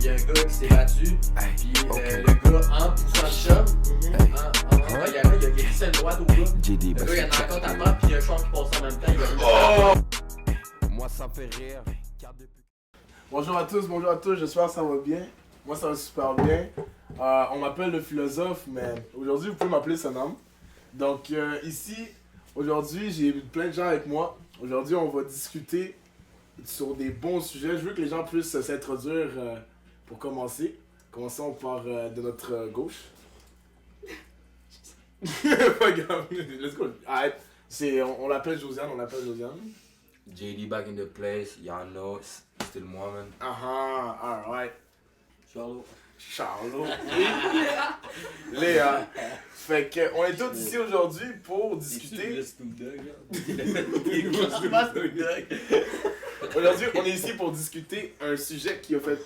y a un gars qui s'est battu, puis le gars, en poussant le chum, en bagarrant, il a glissé le droit au gars. Le gars, il a encore ta main, puis il y a un char qui passe en même temps, il va Moi, ça me fait rire. Bonjour à tous, j'espère que ça va bien. Moi, ça va super bien. On m'appelle le philosophe, mais aujourd'hui, vous pouvez m'appeler Sonam. Donc, ici, aujourd'hui, j'ai plein de gens avec moi. Aujourd'hui, on va discuter sur des bons sujets. Je veux que les gens puissent s'introduire pour commencer. Commençons par de notre gauche. Pas grave, let's go. Arrête. On l'appelle Josiane, JD back in the place, y'all know, still moi, man. Alright. Charlot. Léa. Fait que, on est tous ici aujourd'hui pour discuter. Aujourd'hui, on est ici pour discuter un sujet qui a fait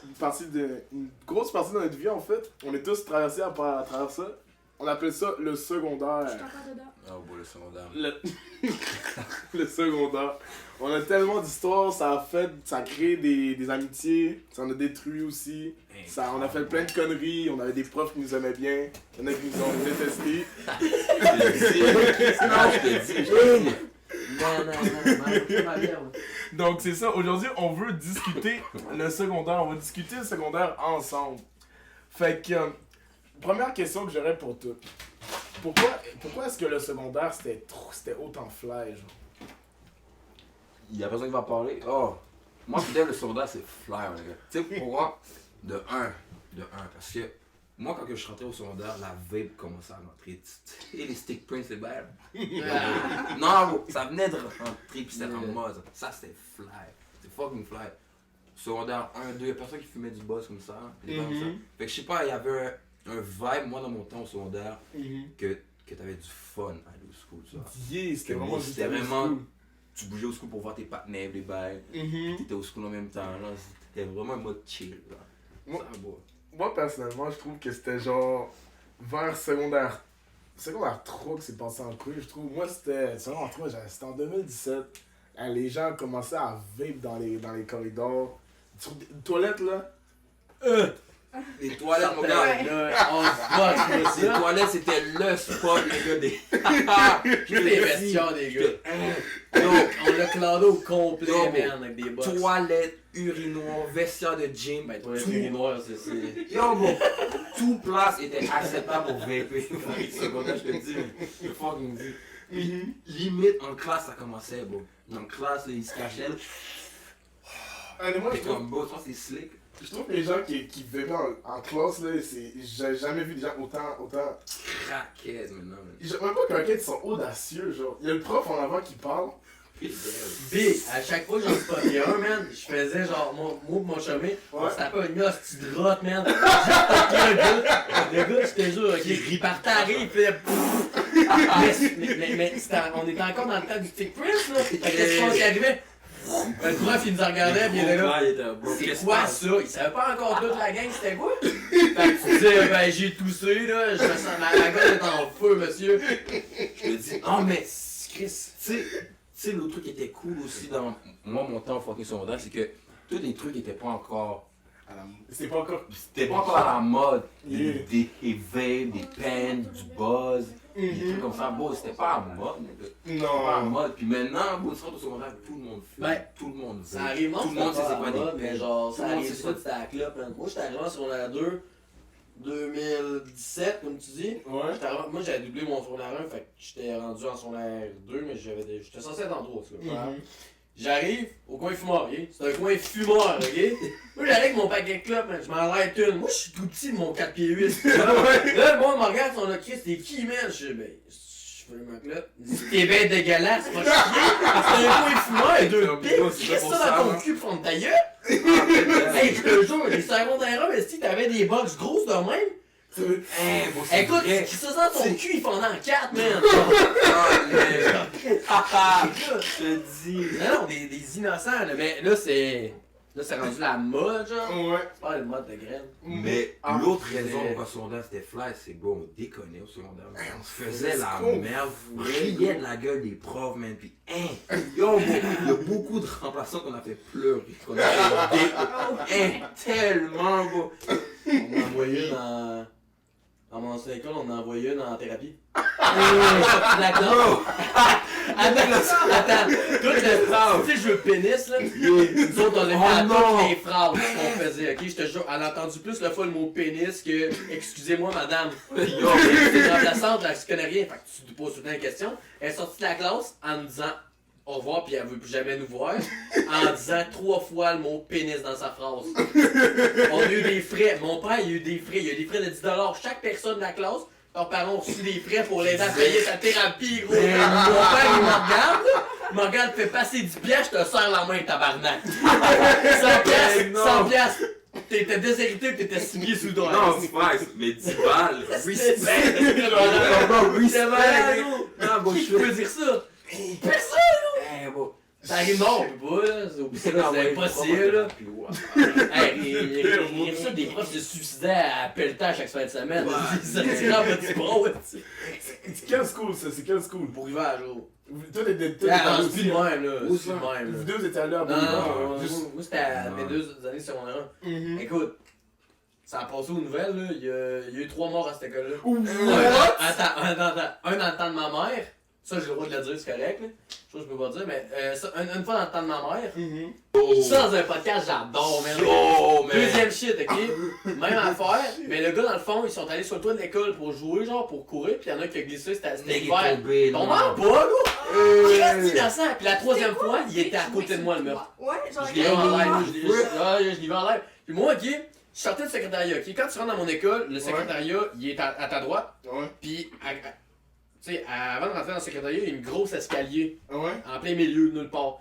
une grosse partie de notre vie en fait. On est tous traversés à travers ça. On appelle ça le secondaire. Je suis encore dedans. Oh, bon, le secondaire. Le secondaire. On a tellement d'histoires, ça a créé des amitiés, ça en a détruit aussi. On a fait plein de conneries, on avait des profs qui nous aimaient bien, il y en a qui nous ont détestés. Non. Donc c'est ça, aujourd'hui on veut discuter le secondaire, on va discuter le secondaire ensemble. Fait que, première question que j'aurais pour toi. Pourquoi est-ce que le secondaire c'était autant fly, genre? Il y a personne qui va parler. Oh, moi, peut-être le secondaire, c'est fly, les gars. Tu sais pourquoi? De un. Parce que moi, quand je suis rentré au secondaire, la vape commençait à rentrer. Et les stick prints, c'est bad. Non, ça venait de rentrer, puis c'était en mode. Ça, c'était fly. C'était fucking fly. Secondaire 1, 2, il y a personne qui fumait du buzz comme ça. Comme ça. Fait que je sais pas, il y avait un vibe, moi, dans mon temps au secondaire, que t'avais du fun à aller au school, ça. C'était vraiment cool. Tu bougeais au school pour voir tes partenaires, les bails. T'étais au school en même temps, là. C'était vraiment un mode chill, là. Moi, personnellement, je trouve que c'était genre vers secondaire 3 que c'est passé en couille, je trouve. Moi, secondaire 3, c'était en 2017. Les gens commençaient à vape dans les corridors. Sur des toilettes, là. Les toilettes, mon gars, les toilettes, c'était le spot, les gars, Tous les vestiaires des gars. Donc, on l'a clandé au complet, man, avec des box. Toilettes, urinoir, vestiaire de gym, Ben, toilettes urinoirs, c'est... Yo, bon, tout place était acceptable pour vaper. Secondaire, je te dis, je fucking dis. Limite, en classe, ça commençait, bro. En classe, là, ils se cachaient, Moi, c'est comme, bro, je pense que c'est slick. je trouve que les gens qui vapaient en classe, là, j'ai jamais vu des gens autant... Craquettes, maintenant. Même pas quelqu'un qui sont audacieux, genre. Il y a le prof en avant qui parle. Big, à chaque fois que j'en spottais un, man, je faisais genre, mon chumé, on se tapait une hostie de drotte, man. J'ai le gars, je te jure, il partait à rire, il faisait mais on était encore dans le temps du Stick Prince, là. Qu'est-ce qu'on s'y arrivait? Le prof, il nous regardait, puis il était là. C'est quoi ça? Il savait pas encore toute la gang, c'était quoi? Fait que tu disais, ben j'ai toussé, là, je me sens, ma gueule est en feu, monsieur. Je te dis, non, mais Chris, tu sais, l'autre truc qui était cool aussi dans mon temps au fucking secondaire, c'est que tous les trucs étaient pas encore. C'était pas encore à la mode. Des vapes, des pens, du buzz, des trucs comme ça. Bon, c'était pas à la mode, mais Non. pas à la mode. Puis maintenant, bon, tu rentres au secondaire, tout le monde fume. Ben, tout le monde ça arrive, non? Tout le monde sait c'est quoi des mais pens. genre, ça Tout le monde arrive sait pas, c'était à la clope, man. Moi, j'étais arrivé en secondaire 2, 2017, comme tu dis. Ouais. Moi, j'avais doublé mon secondaire 1, fait que j'étais rendu en secondaire 2, mais j'étais censé être en 3, tu vois. J'arrive au coin fumoir, ok? C'est un coin fumoir, ok? Moi, j'arrive avec mon paquet de clopes, man. Je m'en arrête une. Moi, je suis tout petit de mon 4 pieds 8. Là, le monde me regarde, on a Chris, t'es qui, man? Je dis, ben, je fais ma clope. Il dit, t'es ben dégueulasse, pas chier. C'est un coin fumoir et 2 pics. Qu'est-ce que ça dans ton cul pour fondre ta gueule? Hey, je te jure, les secondaires 1, mais si t'avais des box grosses de même. Écoute, qui ça dans ton cul, il fondait en 4, man! Je te dis. Non, des innocents, là, mais là, c'est. Là, c'est rendu la mode, genre. Ouais. C'est pas le mode de graine. Mais Ah, l'autre c'est- raison pourquoi le secondaire c'était fly, c'est bon, on déconnait au secondaire. Man. On se faisait la qu'on merde, on voulait, riait de la gueule des profs, man. Puis, yo, il y a beaucoup de remplaçants qu'on a fait pleurer. Qu'on a fait tellement, bro. On m'a envoyé dans mon ancienne école, on a envoyé une en thérapie. La classe. Attends, tout le tu sais, je veux pénis là. Nous autres, on a mis à toutes les phrases qu'on faisait, ok? Je te jure, elle a entendu plus le fois le mot pénis que excusez-moi madame. Yo, c'est remplaçante, là, tu connais rien, fait que tu te poses tout le temps une question. Elle est sortie de la classe en nous disant au revoir, puis elle veut plus jamais nous voir, en disant 3 fois le mot pénis dans sa phrase. On a eu des frais, mon père il a eu des frais, il y a eu des frais de 10$. Chaque personne de la classe, leurs parents ont reçu des frais pour l'aider à payer sa thérapie, gros. Mon père il me regarde, il me regarde, fait passer 10$, je te serre la main, tabarnak. 100$, 100$. T'étais déshérité pis t'étais signé sous le doigt. Non, c'est pas, mais 10 balles. Respect. Non, bon, Qui je peut dire ça? Personne! Ça arrive non, on peut pas, là. C'est impossible, là. Hey, il reçoit des profs de suicidaires à Pelletan chaque fin de semaine. Ça tire en petit bras, C'est quel school ça? C'est quel school? pour rivage, oh. Toi, t'es Ah, allé c'est plus de aussi. même, là. Où C'est plus de ça? même, là. Vous deux, vous étiez allés à Non, Beaumont. moi c'était à mes 2 années secondaire 1. Écoute, ça a passé aux nouvelles, là. Il y a eu 3 morts à cette école-là. Attends, un dans le temps de ma mère. Ça, j'ai le droit de le dire, c'est correct, là. Je sais que je peux pas dire, mais une fois dans le temps de ma mère. Ça, dans un podcast, j'adore, man. Oh, man. Deuxième shit, ok? Même affaire, mais le gars, dans le fond, ils sont allés sur le toit de l'école pour jouer, genre, pour courir, pis y'en a qui a glissé, c'était l'hiver. Ton mort pas, là! Il reste innocent, pis la troisième fois, il était à côté de moi, le meurtre. Ouais, genre, Je l'ai vu en live, je l'ai vu en live. Puis moi, ok, je sortais du secrétariat, ok? Quand tu rentres dans mon école, le secrétariat, il est à ta droite, Ouais. pis, tu sais, avant de rentrer dans le secrétariat, il y a une grosse escalier, Ouais. en plein milieu, nulle part.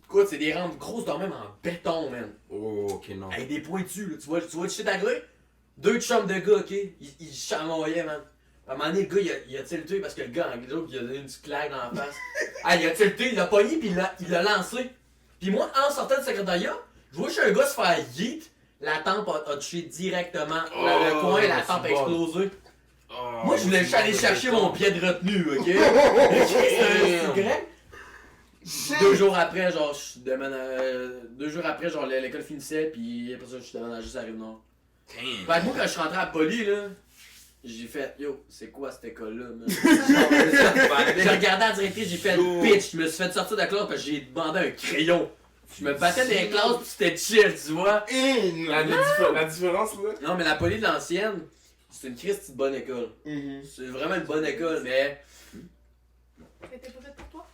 Écoute, c'est des rampes grosses, dans même en béton, man. Oh, ok, non. Avec des pointus, là. Tu vois le shit arriver? 2 chums de gars, ok? Ils chamaillaient, man. À un moment donné, le gars, il a tilté parce que le gars, en gros, il a donné une petite claque dans la face. Ah, il a tilté, il l'a pogné, pis il l'a lancé. Pis moi, en sortant du secrétariat, je vois chez un gars se faire yeet. La tempe a touché directement. Le coin, la tempe a explosé. Moi, je voulais juste aller chercher mon pied de retenue, ok? C'est grec. 2 jours après, genre, je déménage. 2 jours après, genre, l'école finissait, puis après ça, je suis déménagé sur la Rive-Nord. Fait que moi, quand je suis rentré à Poly, là, j'ai fait, yo, c'est quoi cette école-là, man? J'ai regardé la directrice, j'ai fait bitch, je me suis fait sortir de la classe parce que j'ai demandé un crayon. Je me battais dans les classes, pis c'était chill, tu vois? La différence, là. Non, mais la Poly de l'ancienne, c'est une Christie de bonne école. C'est vraiment une bonne école, mais. C'était pas fait pour toi?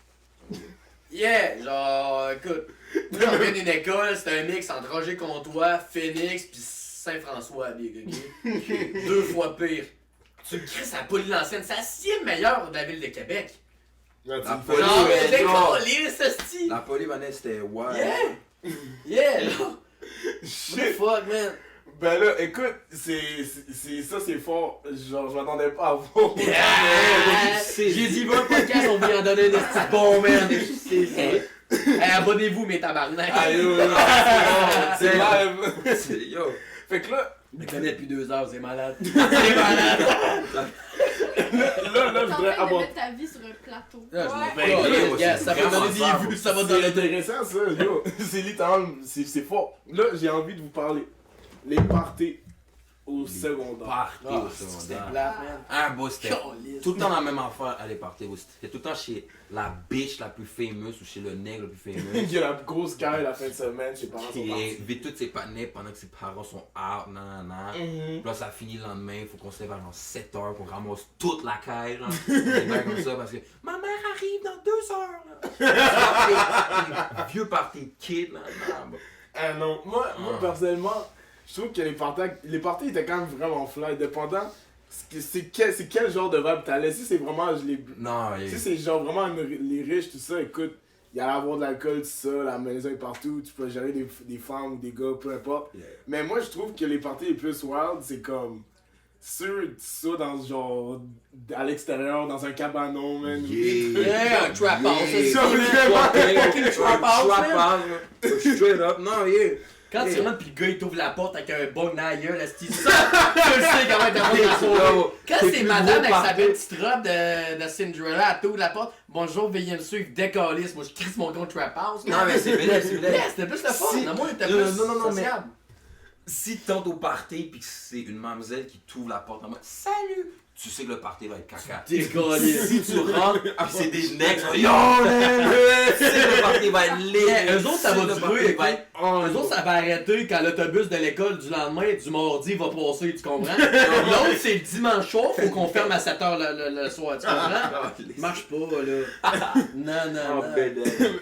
Yeah! Genre, écoute, moi j'en viens d'une école, c'était un mix entre Roger Comtois, Phoenix pis Saint-François, big, ok? 2 fois pire. Tu me crisses à Poly de l'ancienne, c'est la 6e meilleure de la ville de Québec. Là, tu La me fais- police, Genre, ouais, c'est genre. collé, ce style! La polyvalence, c'était ouais. Yeah! Yeah! Genre, what the Shit. fuck, man? Ben là, écoute, ça c'est fort. Genre, je m'attendais pas à voir. Yeah! J'ai dit, va le podcast, on va lui en donner un petit bon, man. Hey, abonnez-vous, mes tabarnak. Aïe, c'est live. C'est- Yo. Fait que là, Je me connais depuis 2 heures, c'est malade. C'est malade! là, je T'es en voudrais train de aborder. mettre ta vie sur un plateau. Là, je Ouais. me Ben, fais, gars, ça va donner des vues, ça va C'est donner des. intéressant ça, yo. C'est littéral, c'est fort. Là, j'ai envie de vous parler. Les parties au secondaire. Party Ah, au c'était secondaire. plat, man. Un beau c'était Caliste. tout le temps la même affaire à les parties. C'était tout le temps chez la bitch la plus fameuse ou chez le nègre le plus fameux. Il y a la grosse caille la fin de semaine, ses parents sont Qui partis. invite toutes ses partenaires pendant que ses parents sont out, nanana. Puis là, ça finit le lendemain, faut qu'on se lève à genre 7 heures, qu'on ramasse toute la caille, genre. Des bails comme ça, parce que ma mère arrive dans 2 heures, là. Vieux party de kid, là. Non, bah. Ah non, moi personnellement, je trouve que les parties étaient quand même vraiment fly, dépendant. C'est quel genre de vibe t'allais. Si c'est vraiment, Non, si c'est genre vraiment les riches, tout ça, écoute, il y a à avoir de l'alcool, tout ça, la maison est partout, tu peux gérer des femmes ou des gars, peu importe. Yeah. Mais moi, je trouve que les parties les plus wild, c'est comme. sûr, ça dans genre à l'extérieur, dans un cabanon, man. Yeah, un trap house. Yeah. Ça, fucking trap house, man. Straight up, non, yeah. Quand tu rentres pis le gars il t'ouvre la porte avec un bug dans la gueule, est-ce qu'il sent? Tu le sais comment t'as fait la soirée. Quand c'est madame avec sa petite robe de Cinderella, elle t'ouvre la porte, bonjour, veuillez me suivre, décalisse. Moi je crisse mon compte trap house. Non, mais c'est vrai, c'est vrai. Yeah, c'était plus le fun. Si- Non, moi, c'était Non, plus non, non, mais- sociable. Si t'entres au party pis que c'est une mademoiselle qui t'ouvre la porte en mode salut, tu sais que le party va être caca. Décalisse. Si tu rentres pis c'est des necks, yo man, tu sais que le party va être lit. Yeah, eux autres, ça Tu sais va que le durer, party ok? va être on. Eux autres, ça va arrêter quand l'autobus de l'école du lendemain, du mardi, va passer, tu comprends? L'autre, c'est le dimanche soir, faut qu'on ferme à 7h le soir, tu comprends? Marche pas, là. Non, non, non.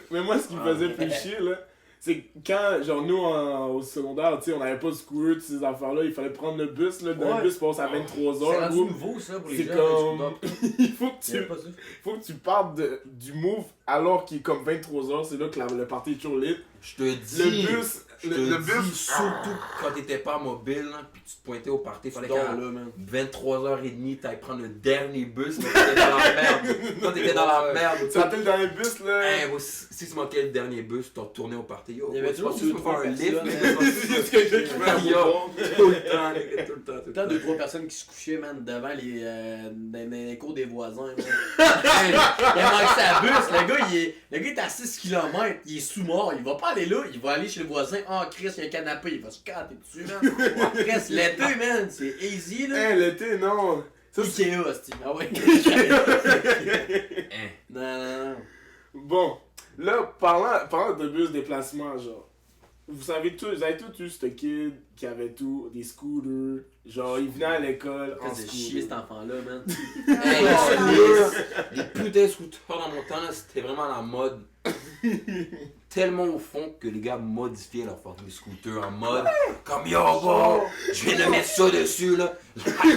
Mais moi, ce qui me faisait plus chier, là, c'est que quand, genre, nous, au secondaire, tu sais, on avait pas de scooter, toutes ces affaires-là, il fallait prendre le bus, là, d'un Ouais. bus passe à C'est 23h, rendu gros. nouveau, ça, pour les C'est jeunes. comme- Il faut que Il y avait tu, pas ça. faut que tu partes du move alors qu'il est comme 23h, c'est là que le party est toujours lit. Je te dis, Le bus, je te le dis, bus, surtout quand t'étais pas mobile, là, pis tu te pointais au party, fallait Donc, qu'à là, man. 23h30, t'ailles prendre le dernier bus, mais t'étais dans la merde. Quand t'étais dans la merde, tu te rappelles dans les bus, là? hey, moi, si tu manquais le dernier bus, tu retourné au party. Yo, Il y avait tu penses que tu toujours peux faire un deux, lift, trois mais Il y a quelqu'un qui fait un Yo. bouton. tout le temps, les gars, tout le temps, tout Tout le le temps, temps. 2-3 personnes qui se couchaient, man, devant les cours des voisins, man. Hey, il a manqué sa bus, le gars est à 6 km, il est sous-mort, il va pas aller là, il va aller chez le voisin, ah Chris, il y a un canapé, il va se canter dessus, man. Chris, l'été, man, c'est easy, là. Hey, l'été, non. Ça, c'est- Ikea, hostie. Ah ouais. Hein. Non, non, non. Bon, là, parlant de bus déplacement, genre, vous avez tous eu ce kid qui avait tout, des scooters, genre, il venait à l'école en C'est chier cet scooter. enfant-là, man. Hey, Oh, les putains de scooters dans mon temps, là, c'était vraiment la mode. Tellement au fond que les gars modifiaient leur fucking scooter en mode comme yo bro, je viens de mettre ça dessus là,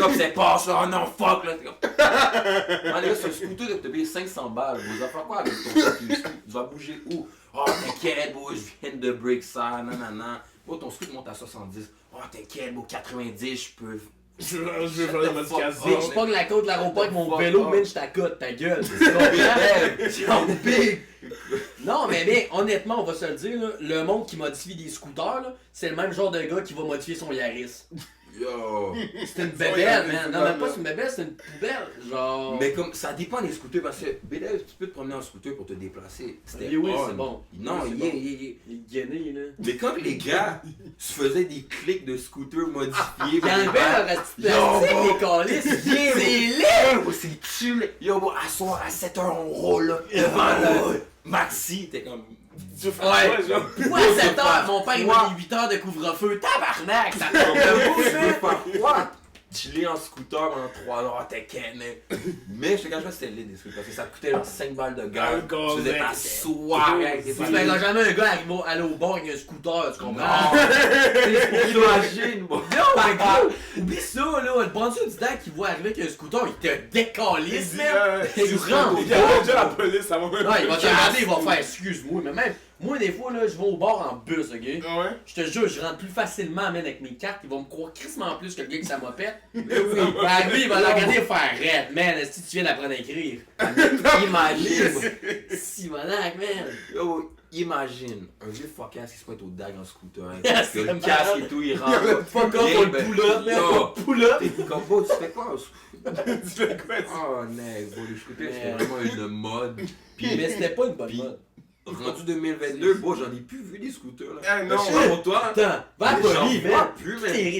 comme c'est passe là, oh non fuck là. Ah les gars, c'est un scooter de te payer 500 balles, vous allez faire quoi avec ton scooter? Tu vas bouger où? Oh t'inquiète bro, je viens de break ça, nanana. Oh ton scooter monte à 70, oh t'inquiète bro, 90 je peux. Je veux faire des modifications. Big, je pogne la côte de l'aéroport avec mon vélo, man, je t'accote, ta gueule. Tu comprends? Big! Non, mais honnêtement, on va se le dire, là, le monde qui modifie des scooters, là, c'est le même genre de gars qui va modifier son Yaris. Yo! C'est une bébelle, man. Non, même pas c'est une bébelle, c'est une poubelle. Genre. Mais comme ça dépend des scooters parce que BDL, tu peux te promener en scooter pour te déplacer. C'était Oui, on. c'est bon. Non, Oui, c'est yeah, bon. yeah, yeah. Il est gainé, là. Mais quand les gars se faisaient des clics de scooter modifiés, Il enlevait leur petit plastique, Yo, les calices. yeah, C'est bro. laid! Yo, bro, c'est chill. Yo, bro, à soir à 7h, on roule là, devant le Maxi. T'es comme. Tu fais Ouais. quoi, genre? Moi, à 7 heures, mon père, il m'a mis 8 heures de couvre-feu. Tabarnak, ça tombe de Tu veux vous, faire quoi? Chiller en scooter pendant 3 heures, t'inquiète, mais je te cache pas, c'était laid des scooters parce que ça coûtait genre 5 balles de gaz. Encore, Tu faisais mec. ta soirée avec des Tu balles. verras jamais un gars aller au bar avec un scooter, tu comprends? Non! Imagine, moi! Yo, mais gros, oublie ça, là. Le bandit du DAC qui voit arriver avec un scooter, il te décalisse, man. Tu rentres. Il y a déjà la police, ça va même. Non, il va te regarder, il va faire excuse-moi, mais même, moi, des fois, là, je vais au bar en bus, ok? Ouais. Je te jure, je rentre plus facilement, man, avec mes cartes. Ils vont me croire crissement plus que le gars qui ça mopette. Ben, lui, il va la regarder et faire raide, man. Est-ce que tu viens d'apprendre à écrire? Imagine! Simonac, man. Yo, imagine un vieux fuckass qui se pointe au dag en scooter. Hein, Yes, que le c'est casque malade. et tout, il rentre. Fuck off, on le pull-up, man. Yo. On le pull-up. T'es comme, bro, tu fais quoi en scooter? Tu fais quoi, tu- Oh, nègre, bro, les scooters, c'était Mais- vraiment une mode. Puis, Mais c'était pas une bonne Puis- mode. rendu 2022, bro, j'en ai plus vu des scooters là. Ah, non. Je sais pas pour toi. Attends, va à Mais Poly, j'en vois man. plus, Tous man. les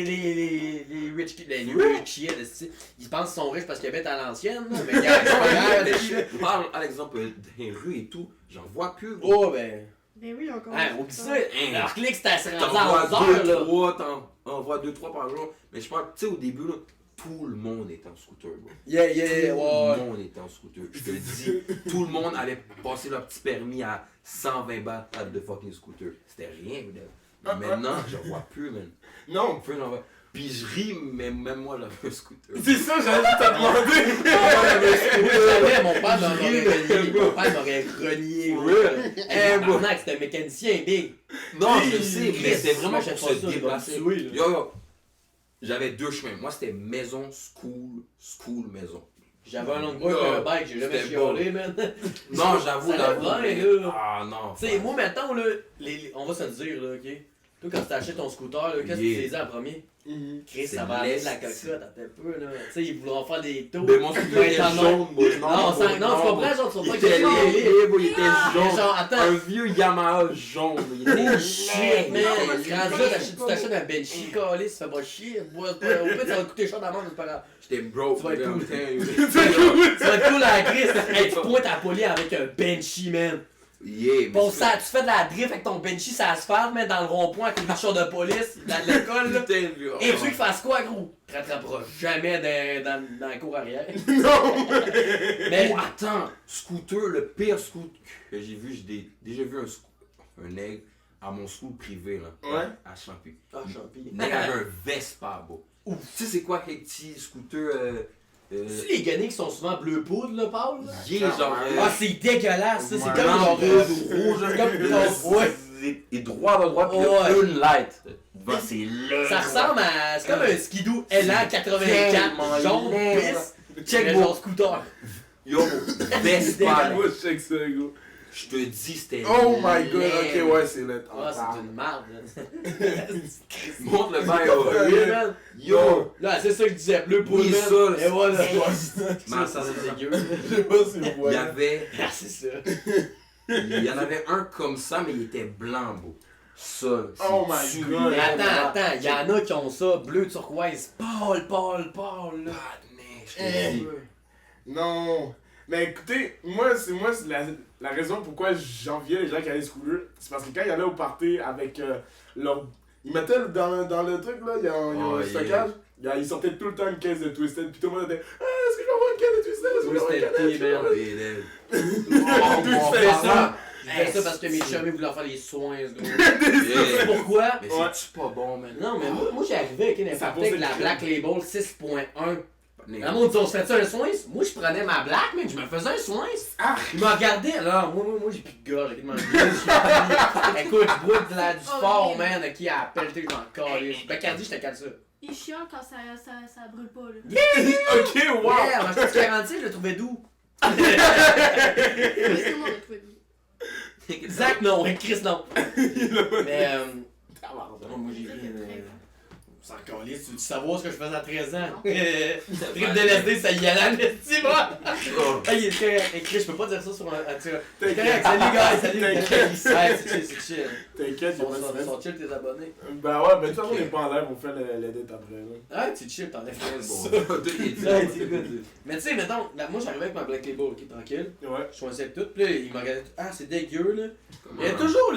rich kids, les rich kids, esti, ils pensent qu'ils sont riches parce qu'ils habitent à l'ancienne, là. Mais gars, c'est pas grave, esti, là. Je parle à l'exemple des rues et tout, j'en vois plus, bro. Oh, ben. Ben oui, encore. Hein, oublie ça. Hein. Alors, clique, c'était à se T'en rendre à vois 11 heures, là. 2-3, t'en vois 2-3 par jour. Mais je parle, tu sais, au début, là, tout le monde était en scooter, bro. Yeah, Tout ouais. le monde était en scooter. Je te le dis, tout le monde allait passer leur petit permis à 120 balles de fucking scooter. C'était rien, là. Mais maintenant, j'en vois plus, man. Non. Peu, j'en vois. Puis je ris, mais même moi, j'avais un scooter. C'est ça, j'allais te demander. Jamais, mon père m'aurait renié. Mon père m'aurait renié. Ouais. Eh, bon, c'était un mécanicien, big. Non, Hey, je sais, mais Chris, c'était vraiment j'achète pour pas se ça, il va me déplacer. tuer, là. Yo, yo. j'avais deux chemins. Moi, c'était maison, school, maison. J'avais un longboard et un bike, j'ai jamais C'était chialé, man. Non, j'avoue, Ça lève bien, là. Ah non. Tu sais, moi, mettons, là, on va se le dire, là, ok? Toi, quand tu t'achètes ton scooter, là, qu'est-ce que tu faisais en premier? Chris, C'est ça va aller de la l'esti. cocotte, attends un peu, là. Tu sais, ils voudront faire des tours. Mais mon scooter était en jaune, moi. Non, tu comprends, genre, tu Il vas pas était laid, il était Mais jaune. genre, attends. Un vieux Yamaha jaune. Il était Oh shit, man! Rendu là, tu t'achètes un Benchy, calé, ça fait pas chier. Au pire, ça va te coûter cher d'amende, c'est pas grave. J'étais broke. Tu vas être là, cool. putain. Tu vas être cool à la crise. Hey, tu pointes à la police avec un Benchy, man. Yeah, mais Bon, c'est- ça, tu fais de la drift avec ton Benchy sur l'asphalte, mais dans le rond-point avec une voiture de police, dans l'école, là. Putain, vieux. Et tu veux qu'il fasse quoi, gros? Tu te rattraperas jamais dans la cour arrière. Non! Mais, Oh, attends, scooter, le pire scooter que j'ai vu, j'ai déjà vu un aigle à mon school privé, là. Ouais. À Champy. ah, champi. Le nègre avait un Vespa, beau. Tu sais, c'est quoi, les petits scooters. C'est les guenilles qui sont souvent bleu poudre, là, Paul? Là? Yeah, genre. Ah, c'est dégueulasse, ça. C'est Ouais. comme blanc, genre rouge, comme ouais. Et droit à droite, puis Ouais. une light. Devant, c'est laid. Ça ressemble à. C'est comme un skidoo Elan 84 tellement jaune laid. pisse. Check mais mon genre scooter. Yo, Vespa, Moi, je check ça, gros. je te dis, c'était. Oh my god, laid. ok, ouais, c'est laid. Ah, c'est une marde, là. Montre le bail, oh. Oui, man. Yo, Là, c'est ça que je disais, bleu poudre, Oui, man. ça, Et voilà. Man, Ça, c'est dégueu. Je sais pas si vous il y voyez. avait. Ah, c'est ça. Il y en avait un comme ça, mais il était blanc, beau. Ça. Oh c'est my tu- God. Mais attends, il y en a qui ont ça, bleu turquoise, pâle, là. Ah, mais je te dis. Non. Mais écoutez, moi c'est la raison pourquoi j'enviais les gens qui allaient scooter. C'est parce que quand ils allaient au party avec leur. Ils mettaient dans le truc là, il y a un Oh, stockage. Ils sortaient tout le temps une caisse de Twisted. Puis tout le monde était est-ce que je vais avoir une caisse de Twisted? Est-ce que je vais avoir une caisse de Twisted tea, Twisted? Oh, mon Twisted, papa. ça. Je fais ça parce que mes chums voulaient faire les soins, ce gars. Yeah. Pourquoi? Mais Ouais. c'est-tu pas bon, man? Non, mais moi j'ai arrivé avec une Ça party avec pose la le Black Label 6.1. Nègre. La monde dit on se fait ça un soin? Moi je prenais ma Black, mais je me faisais un soin. Ah! Il m'a regardé, alors moi j'ai plus de gorge, ok, écoute, je brûle du sport, man, qui a pelleté, je m'en calisse. Bacardi, je te cale ça. Il chiale quand ça brûle pas, là. Ok, wow! Yeah, moi je 46, je le trouvais doux. Parce que moi, on a trouvé mieux. Zach, non, et Chris, non. Mais, moi j'ai rien. Sans calisse, tu veux savoir ce que je faisais à 13 ans? Trip de LSD, ça y allait, tu vois? Oh. Ah, il est correct. Et Chris, je peux pas dire ça sur un tir. C'est T'inquiète. correct, salut, gars, salut. T'inquiète. Ouais, c'est chill, c'est chill. T'inquiète, Ils y'a pas de sont stress. chill, tes abonnés. Ben ouais, ben de toute façon, on est pas en l'air, on fait l'edit après là. Ah, c'est chill, t'enlèves ça. Bon, tout est dit. Ouais, c'est good. Mais tu sais, mettons, moi j'arrivais avec ma Black Label, ok, tranquille. Ouais. Je choisissais tout, pis là, il m'a regardé, ah, c'est dégueu, là. Il y a toujours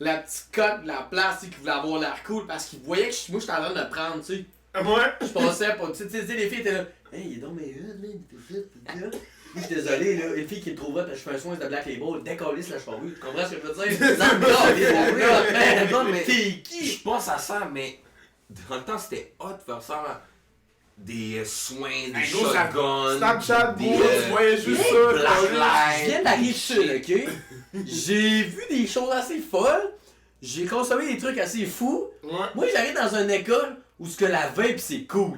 la petite cote de la place, tu sais, qui voulait avoir l'air cool parce qu'il voyait que moi j'étais en train de le prendre, tu sais. Ouais. Je pensais pas, tu sais, les filles étaient là, hey, il est donc mes hood, man, t'es fait, t'es là. Moi, je suis désolé, là, une fille qui me trouvait parce que je fais un soin de Black Label, décollisse la cheveux, tu comprends ce que je veux dire? Non, mais t'es qui? Je pense à ça, mais dans le temps, c'était hot de faire ça. Des soins, des Hey, gros, shotguns. Snapchat, des, gros, tu voyais juste ça. Je viens d'arriver sud, ok? J'ai vu des choses assez folles, j'ai consommé des trucs assez fous. Ouais. Moi, j'arrive dans une école où ce que la vape, c'est cool.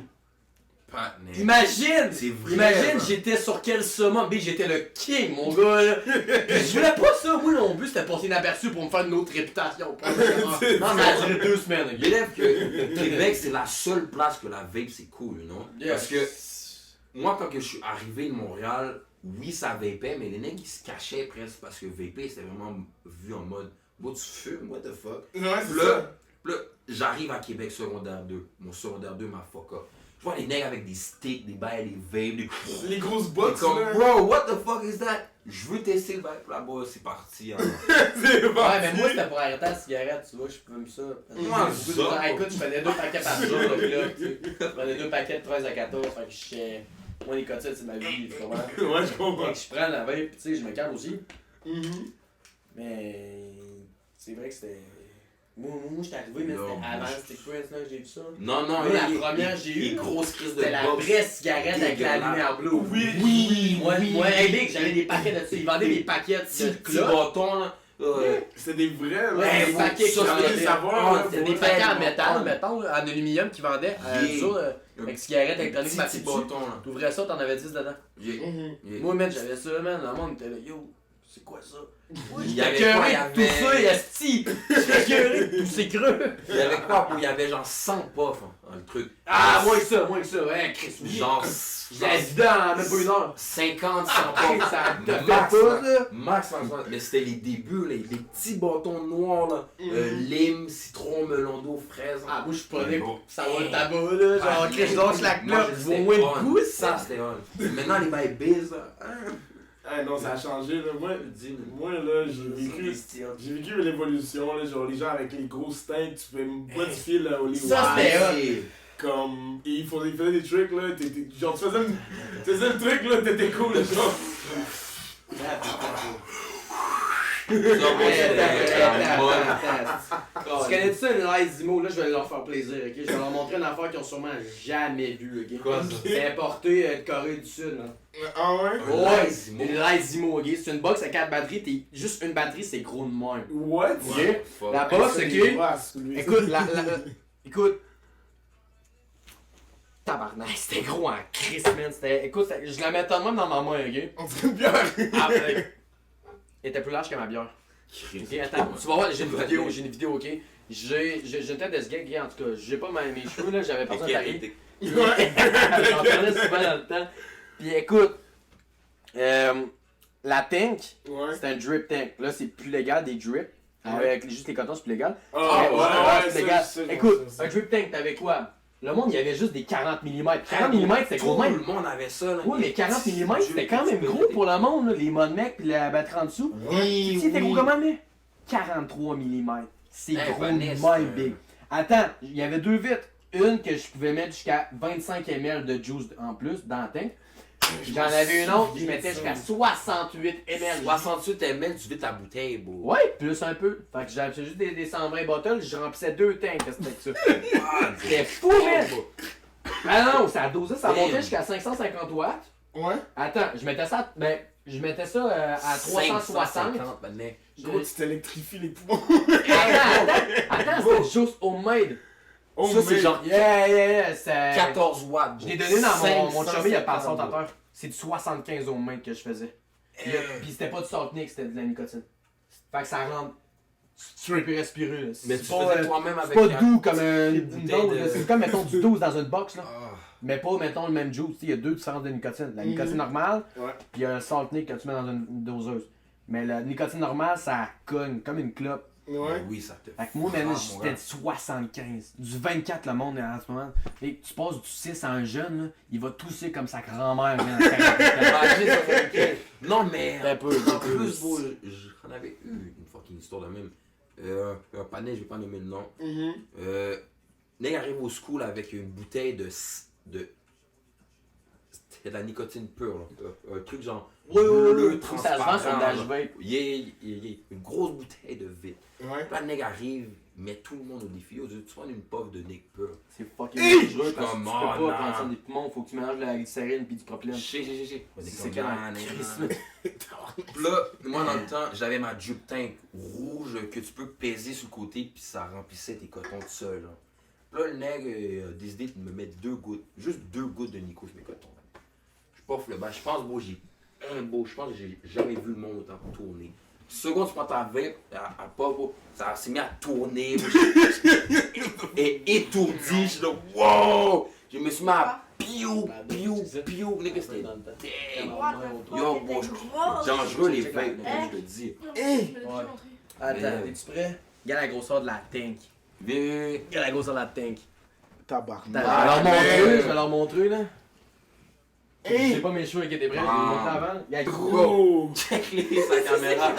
Partner. Imagine! C'est vrai, Imagine, man. j'étais sur quel summum? B, j'étais le king, mon gars, là. Je voulais pas ça. Moi, mon but, c'était de passer inaperçu pour me faire une autre réputation. Non, mais ça a duré 2 semaines, ok? L'élève que Québec, c'est la seule place que la vape, c'est cool, non? Yeah. Parce que moi, quand que je suis arrivé de Montréal, oui, ça vapait, mais les nègres, ils se cachaient presque parce que vaper, c'était vraiment vu en mode, bon, tu fumes, what the fuck? Ouais, c'est Là, ça. là, j'arrive à Québec secondaire 2. Mon secondaire 2 m'a fuck up. Je vois les nègres avec des sticks, des bails, des vapes, des... Les grosses C'est bottes, comme, là. bro, what the fuck is that? Je veux tester le vape là-bas, c'est parti. Hein. C'est Ouais, parti. mais moi, c'était pour arrêter la cigarette, tu vois, je fume ça. Moi, ça. Écoute, je prenais 2 paquets par jour, donc là, tu sais. Je prenais 2 paquets de 13 à 14, fait que je chiais. Moi, les cotiles, c'est ma vie, tu comprends? Ouais, je comprends. Fait que je prends la vape, tu sais, je me calme aussi. Mhm. Mais c'est vrai que c'était. Moi j'étais arrivé, mais Non, c'était moi, avant je- Stick Prince, là, que j'ai vu ça. Non, non, Moi, la première que j'ai les eue, grosses crises de C'était la box. vraie cigarette avec la dégueulasse. lumière bleue. Oui, Moi, hey, Big, j'avais des paquets de ça. Ils vendaient des paquets de Petit clopes. bâton, là. C'est des vrais, là. Ouais, Des paquets ça, qui c'est vendaient. des savoirs, là. C'était des pour- paquets en métal, mettons, là, en aluminium qui vendaient. Yeah. Ça, avec cigarettes électroniques Petit massées dessus. bâton, là. T'ouvrais ça, t'en avais 10 dedans. Yeah. Mhm. Yeah. Moi, man, j'avais ça, man. Le monde était là, yo, c'est quoi ça? Il y avait quoi? Il y Tout ça, avait... esti! J'étais écœuré, tous ces creux! Il y avait quoi? Il y avait genre 100 puffs, hein, dans le truc. Ah, moins que ça, ouais, Chris, oui. Genre... J'avais dit dans même pas une heure. 50, 100 Hey, puffs. ça te fait Max, pas, là! Max, mais c'était les débuts, là, les petits bâtons noirs, là. Lime, citron, melon d'eau, fraise. Ah, moi, je prenais Bon. ça va le tabac, là, genre, Chris, lâche la Moi, clope, je- je vois moins c'était le goût, on. ça! Ça, c'était on. Maintenant, les My Biz, là. Ah non, ça a changé, là. Moi, là, j'ai vécu l'évolution, là. Genre, les gens avec les gros steaks, tu fais modifier le Hollywood. Ça, c'était Ouais. Comme, et il faisait des trucs, là. Genre, tu faisais le truc, là, t'étais cool, là, genre. Ça, moi, c'était la mode. Tu connais ça, une Lies Zimo? Là, je vais leur faire plaisir, ok? Je vais leur montrer une affaire qu'ils ont sûrement jamais vue, ok? Quoi, ça? C'est importé de Corée du Sud, là. Ah ouais? Un Ouais, Lies Zimo. une Lies Zimo, ok? C'est une box à 4 batteries, juste une batterie, c'est gros de même. What? Ok? Fuck. La box, C'est ok? des brasses, lui. Écoute, écoute. Tabarnak, c'était gros en Chris, man. Écoute, je la mettais de même dans ma main, ok? On dirait une bière. Ah, elle était plus large que ma bière. Ok, attends, tu vas voir, j'ai une vidéo, ok? J'ai une tête de ce gars, ok? En tout cas, j'ai pas mes cheveux, là, j'avais personne à Paris. J'en parlais souvent dans le temps. Puis écoute, la tank, Ouais. c'est un drip tank. Là, c'est plus légal, des drips. Avec juste les cotons, c'est plus légal. Ah ouais, c'est ça, légal. je sais, Écoute, ça. un drip tank, t'avais quoi? Le monde, il y avait juste des 40 mm. 40 mm, c'est gros Tout même. le monde avait ça, là. Oui, mais 40 mm, c'était quand même gros pour le monde, là, les Monmec puis la batterie en dessous. Oui, Tu sais, t'es gros comment, mais 43 mm. C'est Hey, gros Vanessa, même big. Attends, il y avait deux vitres. Une que je pouvais mettre jusqu'à 25 ml de juice en plus dans le tank. J'en avais une autre, je mettais jusqu'à 68 ml. 68 ml, tu vides ta bouteille, beau. Ouais, plus un peu. Fait que j'avais juste des 120 bottles, je remplissais 2 tanks, c'était que ça. C'était fou, man! Ah non, ça dosait, ça montait jusqu'à 550 watts. Ouais. Attends, je mettais ça, à 360. Gros, tu t'électrifies les poumons. Attends, c'était juste homemade. Oh, Ça, c'est mais- genre Yeah, c'est... 14 watts. Je l'ai donné dans mon 550 chumé, il a passé au tâteur. C'est du 75 homemade que je faisais. Puis c'était pas du saltnik, c'était de la nicotine. Fait que ça rentre. Tu peux respirer, là. Mais C'est tu pas, faisais toi-même avec c'est pas doux comme une bouteille dose, de- là. C'est comme, mettons, du 12 dans une box, là. Ah. Mais pas, mettons, le même juice. Il y a deux différences de nicotine. La nicotine normale, Ouais. puis il y a un saltnik que tu mets dans une doseuse. Mais la nicotine normale, ça cogne comme une clope. Ouais. Oui, ça te Fait que moi, maintenant, frappe, j'étais ouais. de 75. Du 24, le monde en ce moment. Et tu passes du 6 à un jeune, là, il va tousser comme sa grand-mère. là, Non, mais Un peu, en un peu. plus, beau, j'en avais eu une fucking histoire de même. Un panel, je vais pas nommer le nom. Mhm. Nègre arrive au school avec une bouteille de c'était de la nicotine pure, là. Un truc genre Oui, oui, bleu, oui. Ça se vend sur transparent, Dash là. Vape. Yeah. Une grosse bouteille de vite. Ouais. Là, le nègre arrive, met tout le monde au défi. Oh, tu prends une puff de Nick pur. C'est fucking dangereux parce que tu Come peux on, pas non. prendre ça des poumons. Faut que tu mélanges la glycérine puis du propylène. J'ai. C'est que dans Christ. Puis là, moi dans le temps, j'avais ma jupe tank rouge que tu peux peser sur le côté puis ça remplissait tes cotons tout seul. Là, puis là le nègre a décidé de me mettre 2 gouttes, juste 2 gouttes de Nico sur mes cotons. Je poffe le bas, je pense je pense que j'ai jamais vu le monde autant tourner. Seconde, tu prends ta vape, à pas, ça s'est mis à tourner. Et étourdi, je suis là, wow! Je me suis mis à piou, nigga, c'était Yo, bon, dangereux les vapes, je te dis. Attends, Mais- es-tu prêt? Regarde la grosseur de la tank. Viens. Regarde la grosseur de la tank. Tabarnak. Je vais leur montrer, là. J'ai pas mes cheveux qui étaient prêts, je vais les montrer avant. Regarde, Gros. Check les sa caméra.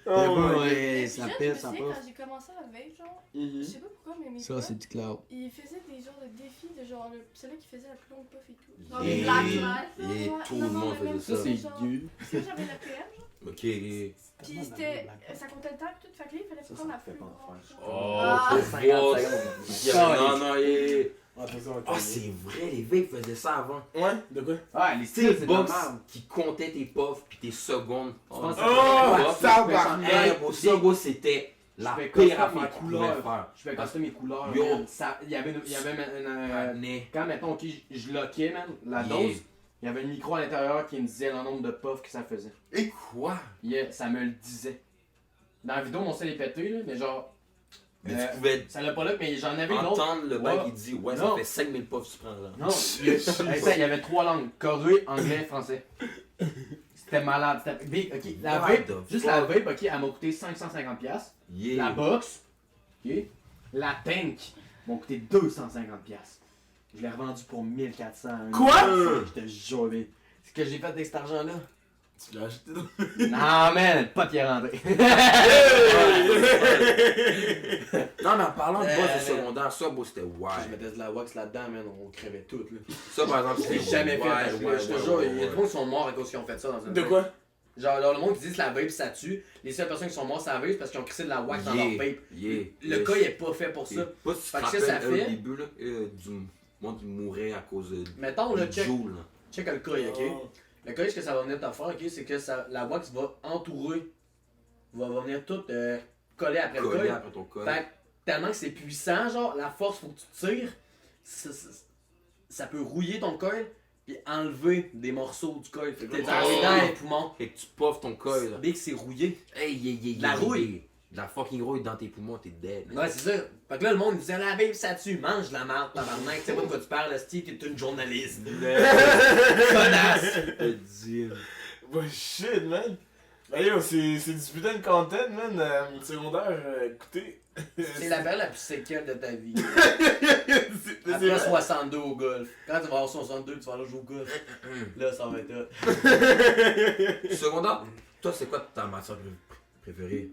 Oh my ouais, ça Jeune, pète, je ça me souviens, passe. quand j'ai commencé à vape, genre, Mhm. je sais pas pourquoi, mais mes Ça, potes, c'est du cloud. ils faisaient des genres de défis de genre, celui qui faisait la plus longue puff et tout. Genre Et- les Black Lives. Et Ouais, tout non, le non, monde mais même faisait Ça, ça. c'est genre- gueux. Parce que j'avais la PM, genre, Ok. puis c'était, ça comptait le temps et tout, fait que là, il fallait prendre la plus grande. Oh, Ah. faut voir. secondes. Non, Attention, Ah, c'est vrai, les vapes faisaient ça avant. Ouais, de quoi? Ah, les Tu sais, styles, les c'est de la box merde. qui comptaient tes puffs puis tes secondes. Tu penses Oh, que tabarnak! Ça, gros, c'était la Je fais pire custom mes affaire qu'ils pouvaient couleurs. faire. Je fais custom mes couleurs. Yo. Man. Il y avait quand, mettons, ok, je lockais, man, la Yeah. dose, il y avait un micro à l'intérieur qui me disait le nombre de puffs que ça faisait. Et quoi? Yeah, ça me le disait. Dans la vidéo, mon sel est pété, là, mais genre, Mais Euh, tu pouvais ça l'a pas là, mais j'en avais une autre. entendre le mec Ouais. qui dit ouais, Non. ça fait 5000 puffs tu prends là. Non, il y avait 3 langues, corée, anglais, français. C'était malade. C'était big. Ok, la What vape, the juste fuck? la vape, ok, elle m'a coûté 550$. Yeah. La box, ok, la tank m'a coûté 250$. Je l'ai revendu pour 1400. Quoi? Je te jure, mais ce que j'ai fait avec cet argent-là. Tu l'as acheté dans... Non, man, pas qui est rentré. Non, mais en parlant de boss Euh, au secondaire, ça, bro, c'était Je wild. mettais de la wax là-dedans, man, on crevait tout, là. Ça, par exemple, Je l'ai c'était jamais fait, parce que, wild, je te wild, jure, wild, il y a des wild. gens qui sont morts à cause qu'ils ont fait ça dans une De vape. quoi? Genre, le monde qui dit que la vape ça tue, les seules personnes qui sont mortes ça vape c'est parce qu'ils ont crissé de la wax dans leur Yeah, vape. yeah, Le yes. cas il est pas fait pour ça. Yeah. Pas si tu te Fait que rappelles ça fait- au début, là, du monde qui mourait à cause de Mettons, là, du check, Joule, là. check le cas, ok? Oh. Le cas, ce que ça va venir te faire, ok? C'est que ça, la wax va entourer, va venir tout coller après le Collé cas. après ton col. Fait que tellement que c'est puissant, genre, la force faut que tu tires, ça peut rouiller ton col puis enlever des morceaux du col. Fait que t'es Oh. dans les poumons. Et que tu puffes ton col, là. Dès que c'est rouillé. Hey, yeah, yeah, La yeah, rouille. yeah. De la fucking rouille dans tes poumons, t'es dead. Ouais, c'est ça. Fait que là, le monde disait la vape ça tue, mange la marde, tabarnak. Tu sais pas de quoi tu parles, Steve, t'es une journaliste. Connasse! Bah shit, man. Bah yo, c'est du putain de content, man. Secondaire, écoutez. C'est la belle la plus séquelle de ta vie. C'est Après vrai. 62 au golf. Quand tu vas avoir 62, tu vas aller jouer au golf. Là, ça va être hot. Secondaire, toi, c'est quoi ta matière préférée?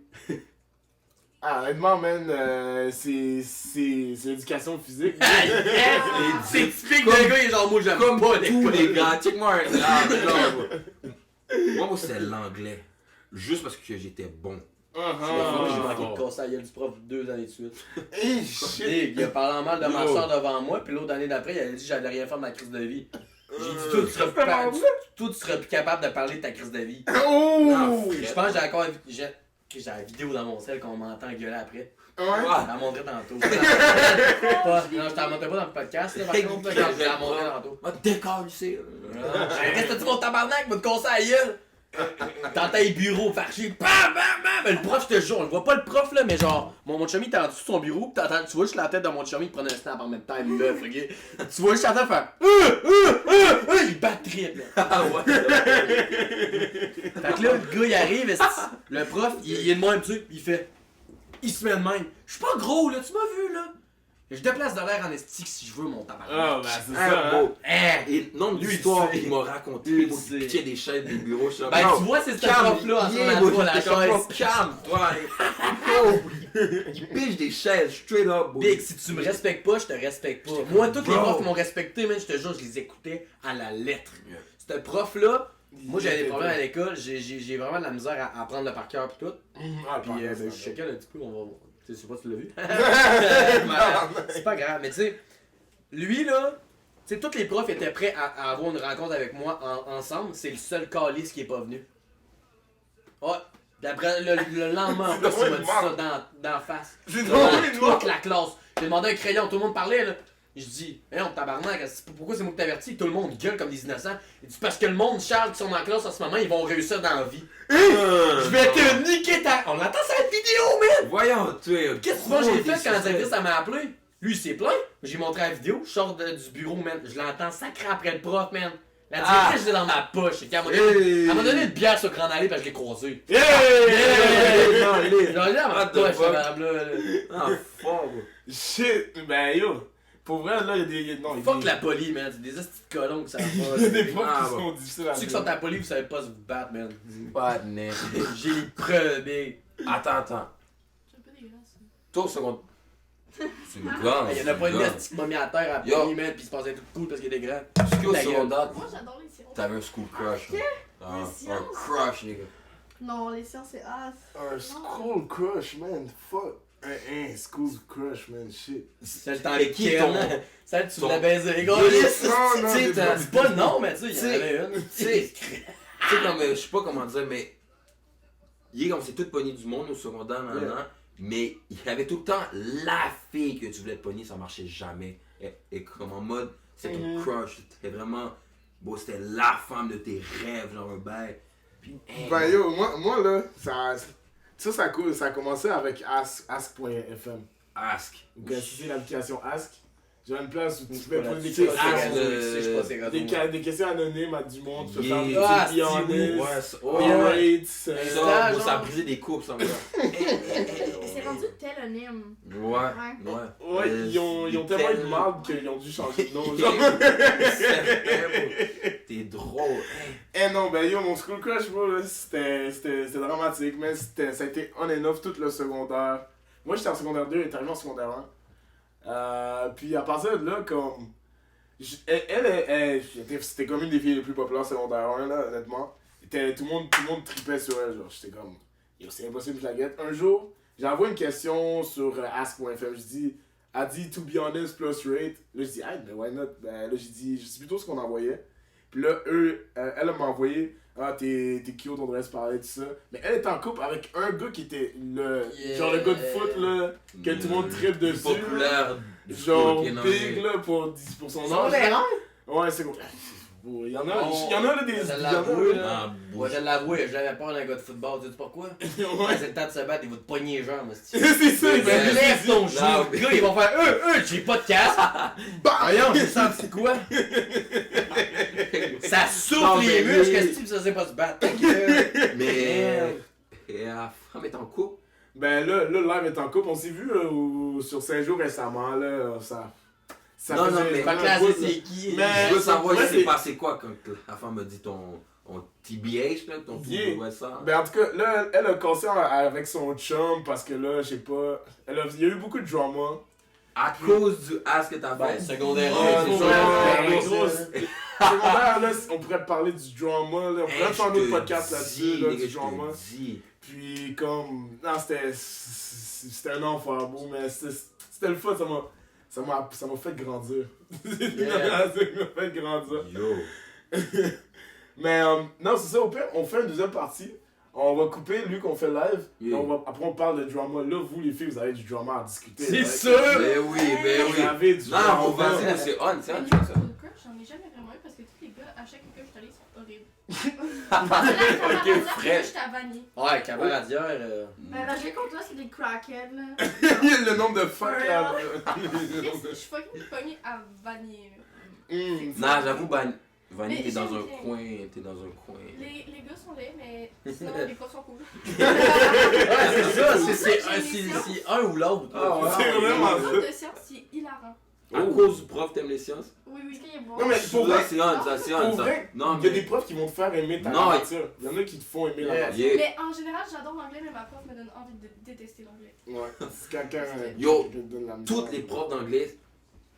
Ah, honnêtement, man, c'est l'éducation physique. C'est typique de gars, il est genre, moi j'aime Comme pas tous l'école. les gars, check-moi un Moi, c'est l'anglais. Juste parce que j'étais bon. J'ai manqué de conseil, il y a du prof 2 années de suite. Hey, shit. Et il a parlé en mal de ma Yo. soeur devant moi, puis l'autre année d'après, il a dit que j'allais rien faire de ma crise de vie. J'ai dit, toi, tu seras plus capable de parler de ta crise de vie. Oh! Je pense que j'ai la vidéo dans mon cell qu'on m'entend gueuler après. Ouais? Je la montrerai tantôt. Non, je t'en montrerai pas dans le podcast, là, par contre, là, je la montrerai tantôt. Ah, d'accord, tu sais. Qu'est-ce que tu mon tabarnak, va te casser la gueule? T'entends les bureaux farchés, bam, bam, bam! Mais le prof, je te jure, on le voit pas le prof là, mais genre, mon chummy t'es en dessous de son bureau, pis tu vois juste la tête de mon chummy qui prenait un snap en même temps, il meuf, ok? Tu vois juste la tête faire, il bat trip, là. Ah ouais. Fait que là, le gars il arrive, le prof, il est de même, tu sais, il se met de même. Je suis pas gros là, tu m'as vu là? Je déplace de l'air en estique si je veux mon tabarnak. Ah, ben c'est Ah, ça, hein. bon. Hein? Et nombre Lui, d'histoires il sait. qu'il m'a raconté, Lui, moi, il qui sait. pitchait des chaises, des bureaux, je suis Ben là, tu vois, c'est ce calme, prof là en yeah, ce moment moi, la j'étais comme, chaise. calme-toi, il pitch des chaises, straight up, boy. Big, si tu me respectes pas, je te respecte pas. Moi, tous les profs qui m'ont respecté, man, je te jure, je les écoutais à la lettre. Yeah. Ce prof-là, moi j'avais des problèmes à l'école, j'ai vraiment de la misère à apprendre le par cœur pis tout. Ah, Puis pardon, ben, je c'est checkais un petit peu, on va. Tu sais, je sais pas si tu l'as vu. vrai. C'est pas grave, mais tu sais, lui là, tu sais, tous les profs étaient prêts à avoir une rencontre avec moi ensemble, c'est le seul calice qui est pas venu. Ouais. D'après le lendemain, en plus, il m'a dit ça dans la face. C'est Devant drôle, toi. toute la classe. J'ai demandé un crayon, tout le monde parlait là. Je dis, on tabarnak, pourquoi c'est moi qui t'avertis? Tout le monde gueule comme des innocents. Il dit, parce que le monde, Charles, qui sont en classe en ce moment, ils vont réussir dans la vie. Je vais te niquer ta. On l'entend sur la vidéo, man! Voyons, tu es. Qu'est-ce que tu penses que j'ai fait quand la directrice elle m'a appelé? Lui, il s'est plaint. J'ai montré la vidéo, je sors du bureau, man. Je l'entends sacré après le prof, man. La directrice, j'étais dans ma poche. Elle m'a donné une bière sur Grand Allée parce que je l'ai croisée. Hey! Genre, là, dans ma What the poche, fuck? madame, là. Ah, fort, bro. Shit! Ben yo! Pour vrai, là, il y a des. Non, Fuck la police, man. C'est des astuces de colons que ça va Il y a des pas. profs Ah, qui bon. sont difficiles à Ceux qui sont à la police, vous savez pas se battre, man. Pas de nez. J'ai les preuves, big. Attends. C'est un peu dégueulasse. Toi, au secondaire. C'est une grande. Il y en a pas une nest qui m'a mis à terre à Yo. police, man, pis il se passait tout cool parce qu'il était grand. Est-ce qu'au Ta gueule. secondaire, Moi, j'adore les sciences. t'avais un school crush? Hein? Les Un sciences. crush, les gars. Non, les sciences, c'est as. Un scroll crush, man. Fuck. School Crush, man, shit. C'est le temps Mais qui est ton- Ça, tu ton- l'as baisé, les gars. Non, non, Tu t'es dis pas le nom, mais tu sais, il y en Tu sais- avait une. Tu sais, comme, je sais pas comment dire, mais il est comme c'est tout pogné du monde au secondaire, mais il y avait tout le temps la fille que tu voulais te pogner, ça marchait jamais. Et comme en mode, c'est ton crush, c'était vraiment, bon, c'était la femme de tes rêves, genre un bail. Puis, Ben yo, moi là, ça a commencé avec ask.fm. Ask. Donc si c'est l'application Ask, j'avais une place où tu pouvais poser des Tu sais, questions. Ask, je sais pas, c'est grave. Des questions anonymes à du monde, tu peux faire des Ah, petits c'est honest, Ouais, ça, des ouais. rates, Ça, genre. ça a brisé des coupes, ça me C'est rendu télonyme. Ouais, ouais. Ouais, ils ont tellement eu de marde qu'ils ont dû changer de nom. Genre. T'es drôle. Eh non, ben yo, mon school crush, bro, là, c'était dramatique, mais ça a été on and off tout le secondaire. Moi, j'étais en secondaire 2, elle est arrivée en secondaire 1. Puis à partir de là, comme. C'était comme une des filles les plus populaires secondaire 1, là, honnêtement. Tout le monde tripait sur elle, genre. J'étais comme. Yo, c'est impossible que je la guette. Un jour, j'ai envoyé une question sur ask.fm. Elle dit to be honest plus rate. Là, je dis, hey, ben why not? Ben là, j'ai dit, je sais plutôt ce qu'on envoyait. Puis là, elle m'a envoyé, ah, t'es cute, on devrait se parler de ça. Mais elle était en couple avec un gars qui était genre le gars de foot, là, que tout le monde tripe dessus. Populaire. Genre Ok, non, big, mais- là, pour son Son âge. l'air, Ouais, c'est cool. Bon, il y en a, Oh, il y en a là, des. je il y en a, l'avoue, là. Ah, Moi, je l'avoue, j'avais peur d'un gars de football, tu sais pourquoi? Ouais. C'est le temps de se battre, ils vont te pogner les jambes, C'est ça, il Ben, va lève ton Non, genou, mais- le gars, ils vont faire j'ai pas de casque. Voyons, j'ai senti c'est quoi? Ça Non, souffle les mais muscles, lui- qu'est-ce que ça sait pas se battre? Ta gueule. Mais. Et la femme est en couple. Ben là, le live est en couple. On s'est vu là, sur 5 jours récemment. Là, ça Non, non, faisait mais- Fait que là, un bout, c'est qui? Mais- Je veux savoir ouais, il s'est c'est- passé quoi quand la femme me dit ton TBH, là, ton Yeah. ouais, ça. Ben en tout cas, là, elle a cassé avec son chum parce que là, je sais pas. Il y a eu beaucoup de drama. À cause du as que t'as Ben, fait. secondaire Ouais, 1, c'est sûr. ouais, Ben, gros, ça. Secondaire, là, on pourrait parler du drama. Là, on pourrait Hey, faire un je autre te podcast là-dessus, dis, là, nigga, du je drama. te dis. Puis comme. Non, c'était un enfer, beau, mais c'était le fun, ça m'a fait grandir. Yeah. Ça m'a fait grandir. Yo. Mais non, c'est ça, au pire, on fait une deuxième partie. On va couper, lui qu'on fait live. Yeah. Et après, on parle de drama. Là, vous, les filles, vous avez du drama à discuter. C'est right? sûr! Ben oui, ben Vous oui. avez du Non, drama. on va dire c'est on, c'est on, tu vois ça. School crush, j'en ai jamais vraiment eu parce que tous les gars, à chaque école que je suis allée, sont horribles. Ok, fraîche. J'étais à Vanier. Ouais, camaradière. Roger contre toi, c'est des crackheads, là. Le nombre de fuck là. Je suis fucking pognée à Vanier. Non, j'avoue, Vanny, Mais t'es dans j'aime un bien. coin, t'es dans un coin. Les gars sont laids, mais sinon les profs sont cool. Ouais, c'est ça, C'est c'est ça que j'ai mis c'est un ou l'autre. Ah, ouais. C'est vraiment Le ça. prof de sciences, c'est hilarant. À cause du prof, t'aimes les sciences? Oui, Est-ce oui. qu'il est bon? Non, mais pour Ça, vrai, c'est on, ça, c'est on, pour ça. vrai, Non, il y a mais. des profs qui vont te faire aimer ta Non, nature. Il y en a qui te font aimer la Yeah. nature. Yeah. Mais en général, j'adore l'anglais, mais ma prof me donne envie de détester l'anglais. Ouais, c'est quelqu'un Yo, qui te donne la Toutes misère. les profs d'anglais,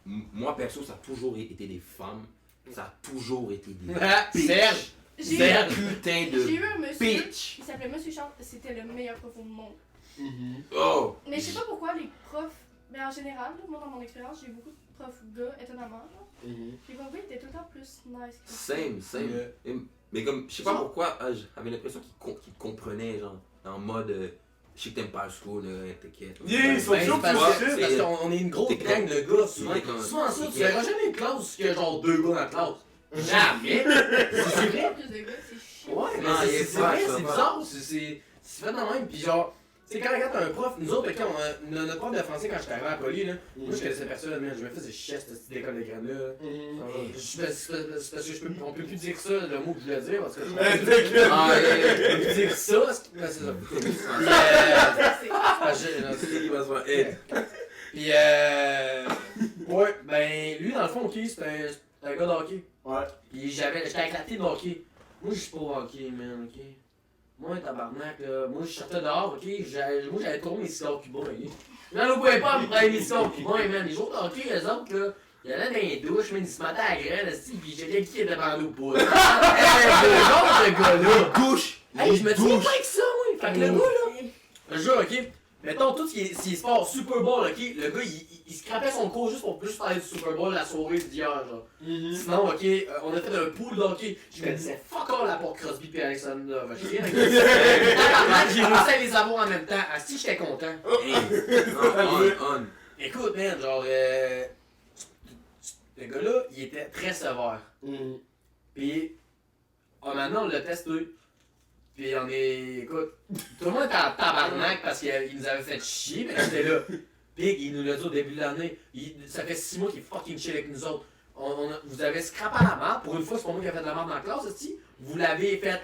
moi perso, ça a toujours été des femmes. Ça a toujours été des Ah, Serge! J'ai Serge! putain j'ai de eu un monsieur, bitch. il s'appelait Monsieur Charles, c'était le meilleur prof au monde. Mhm. Oh! Mais je sais pas pourquoi les profs, mais en général, là, moi dans mon expérience, j'ai eu beaucoup de profs gars, étonnamment. Là. Mhm. Les profs gars étaient tout le temps plus nice que Same. Yeah. Mais comme, je sais pas pourquoi, j'avais l'impression qu'ils comprenaient, genre, en mode, je sais que t'aimes pas le school, t'inquiète. Yeah, ils sont Ben, chauds c'est pour parce ça. que- parce qu'on est une grosse T'es gang de gars, souvent. t'es comme- Souvent ça, tu verras jamais une classe où il y a genre 2 gars dans la classe. Jamais! C'est vrai! plus de gars, c'est chiant. Ouais, mais Non, il est c'est pas vrai, ça, c'est va. bizarre, c'est fait de même, pis genre, tu sais, quand t'as un prof, nous autres, quand notre prof de français, quand j'étais arrivé à Poly, là, moi je connaissais personne, mais je me faisais chier à cette petite école de graines là. Mhm. C'est parce que on peut plus dire ça, le mot que je voulais dire, parce que je Mais t'inquiète. Ah, on peut plus dire ça, c'est ça. Puis, C'est il va se faire hit. Puis ouais, ben lui dans le fond, ok, c'était un gars de hockey. Ouais. Puis j'étais éclaté de hockey. Moi je suis pas au hockey, man, ok. Moi tabarnak là, moi je sortais dehors, ok, moi j'avais trop mes cigares cubains, ok. J'allais au point pas me prendre mes cigares cubains, man. Les jours de hockey, eux autres là, ils allaient dans les douches, man, ils se mettaient à la graine, esti, pis j'ai quelqu'un qui était devant l'eau pour. Hey, le genre de gars là. douche! Hey, je me dis pas que ça, moi. Fait que le gars là, je jure, ok. Mettons, tout ce qui est sport Super Bowl, ok? Le gars, il scrapait son cours juste pour plus parler du Super Bowl la soirée d'hier, genre. Sinon, ok, on a fait un pool d'hockey. Je connaissais fuck all la porte Crosby et Alexander Ovechkin. J'ai réussi à les avoir en même temps. Ah, si, j'étais content. On. Écoute, man, genre, le gars-là, il était très sévère. Puis, maintenant, on l'a testé. Puis, on est. Écoute, tout le monde était en tabarnak parce qu'il nous avait fait chier, mais j'étais là. Big, il nous l'a dit au début de l'année. Ça fait 6 mois qu'il est fucking chill avec nous autres. Vous avez scrappé à la merde. Pour une fois, c'est pas moi qui ai fait de la merde dans la classe, aussi. Vous l'avez fait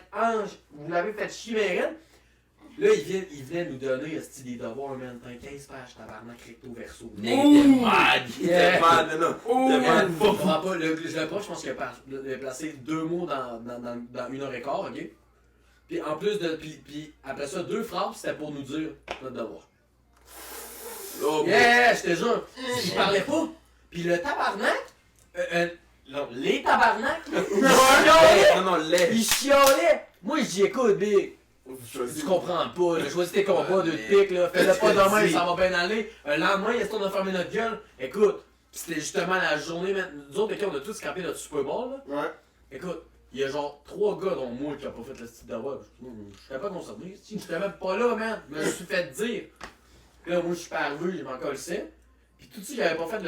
vous l'avez fait chier, mais là, il venait nous donner des devoirs, man. T'as 15 pages, tabarnak, recto verso. Il était mad, il était mad, non. Il était mad. Le prof, je pense qu'il a placé 2 mots dans 1h15, ok? Puis en plus de. Puis après ça, 2 phrases, c'était pour nous dire notre devoir. Oh, Yeah, je te jure. Il parlait pas. Puis le tabarnak. Non, les tabarnak. Ils chialaient. Moi, je dis, écoute, Big. Tu comprends pas, là. Choisis tes combats de pique, là. Fais-le pas demain, ça va bien aller. Un lendemain, est-ce qu'on a fermé notre gueule? Écoute, c'était justement la journée, nous autres, on a tous scrapé notre Super Bowl, là. Ouais. Écoute, il y a genre 3 gars dont moi qui a pas fait le style d'avoir. Je n'étais pas concerné, j'étais même pas là, man. Je me suis fait dire. Puis là, moi, je suis pas arrivé, je m'en colissais. Puis tout de suite, j'avais pas fait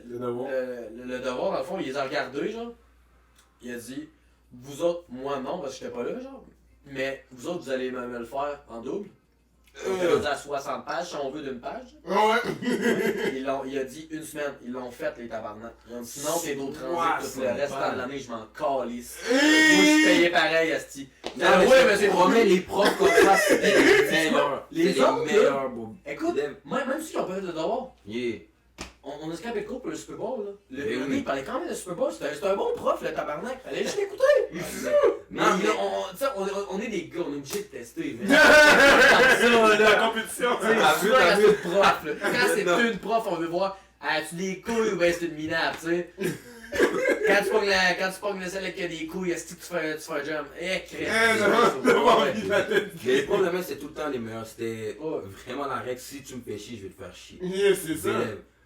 le devoir, dans le fond, il les a regardés, genre. Il a dit, vous autres, moi non, parce que j'étais pas là, genre. Mais vous autres, vous allez me le faire en double. Il a dit à 60 pages, si on veut d'une page. Ouais. Il a dit 1 semaine, ils l'ont fait, les tabarnak. Ils ont dit, sinon, t'es d'autres transit, tout le reste de l'année, je m'en calisse. Moi, je suis payé pareil, asti. Non, mais c'est promet, les profs comme ça, c'était les meilleurs. Les C'est autres, meilleurs, bro. Écoute, même ceux qui ont pas fait le devoir, Yeah. on a scrapé le cours pour le Super Bowl, là. Le Eh gars, oui. il parlait quand même de Super Bowl, c'était un bon prof, le tabarnak. Fallait juste l'écouter. Mais Non, mais- on est des gars, on est obligé de tester, mais. La compétition. Ah, C'est vu, sûr, t'as quand vu. c'est une prof, là. Quand c'est Non. une prof, on veut voir, as-tu des couilles ou bien c'est une minable, tu sais. Quand tu pognes celle qui a des couilles, est-ce que tu fais un jump? Crème. Mais les profs de maths, c'était tout le temps les meilleurs. C'était Ouais. vraiment la règle. Si tu me fais chier, je vais te faire chier. Yeah, c'est ça.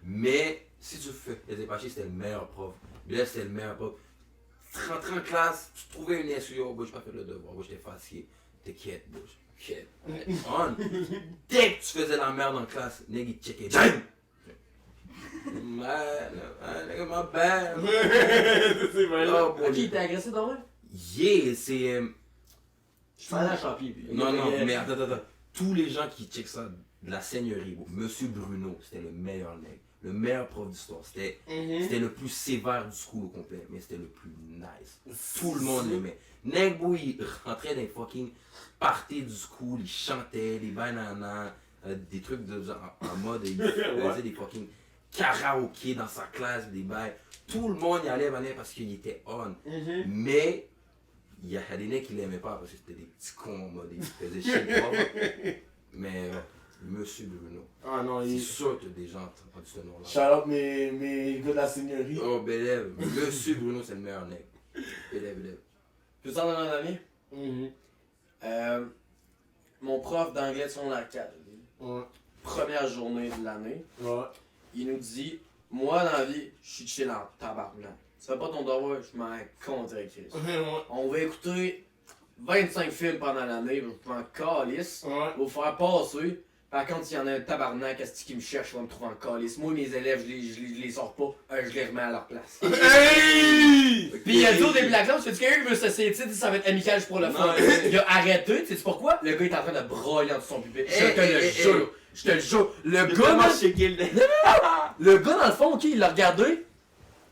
Mais si tu faisais pas chier, c'était le meilleur prof. Mais là, c'était le meilleur prof. Tu rentrais en classe, tu trouvais une SUO, j'ai pas fait le devoir, j'étais fatigué. T'inquiète, t'inquiète. Dès que tu faisais la merde en classe, nègre il checkait. Jam! Man, ma bad. C'est vrai. Oh, boy. Ok, il t'a agressé dans moi? Yeah, c'est. Je suis allé à Champi. Puis Non, mais attends. Tous les gens qui checkent ça, de la seigneurie, bro. Monsieur Bruno, c'était le meilleur nègre. Le meilleur prof d'histoire. C'était le plus sévère du school au complet, mais c'était le plus nice. Tout le monde l'aimait. Nègre, bro, il rentrait dans les fucking parties du school, il chantait des bananas, des trucs en mode, il faisait des fucking karaoké dans sa classe, des bails. Tout le monde y allait parce qu'il était on. Mais il y a des nègres qui l'aimaient pas parce que c'était des petits cons en mode, ils faisaient chier le prof. Mais Monsieur Bruno, Ah non, c'est il. sûr que des gens ont dit ce nom-là. Shout out mes gars de la seigneurie. Oh, bélève. Monsieur Bruno, c'est le meilleur nègre. Bélève. Peux-tu en donner un ami? Mon prof d'anglais de son 4, Ouais. première journée de l'année, Ouais. il nous dit, moi dans la vie, je suis chill en tabarnak. Tu fais pas ton devoir, je m'en compte avec Chris. On va écouter 25 films pendant l'année, je m'en calisse, Ouais. je vais vous faire passer. Par contre, s'il y en a un tabarnak qui me cherche, je vais me trouver en calice. Moi, mes élèves, je les sors pas, je les remets à leur place. Hey! Puis il a dit au début de la classe, c'est quelqu'un qui veut s'essayer, tu sais, ça va être amical pour le fun. Il a arrêté, tu sais pourquoi? Le gars est en train de broyer en dessous de son pupitre. Je te le jure. Je te le jure. Le gars, dans le fond, ok, il l'a regardé.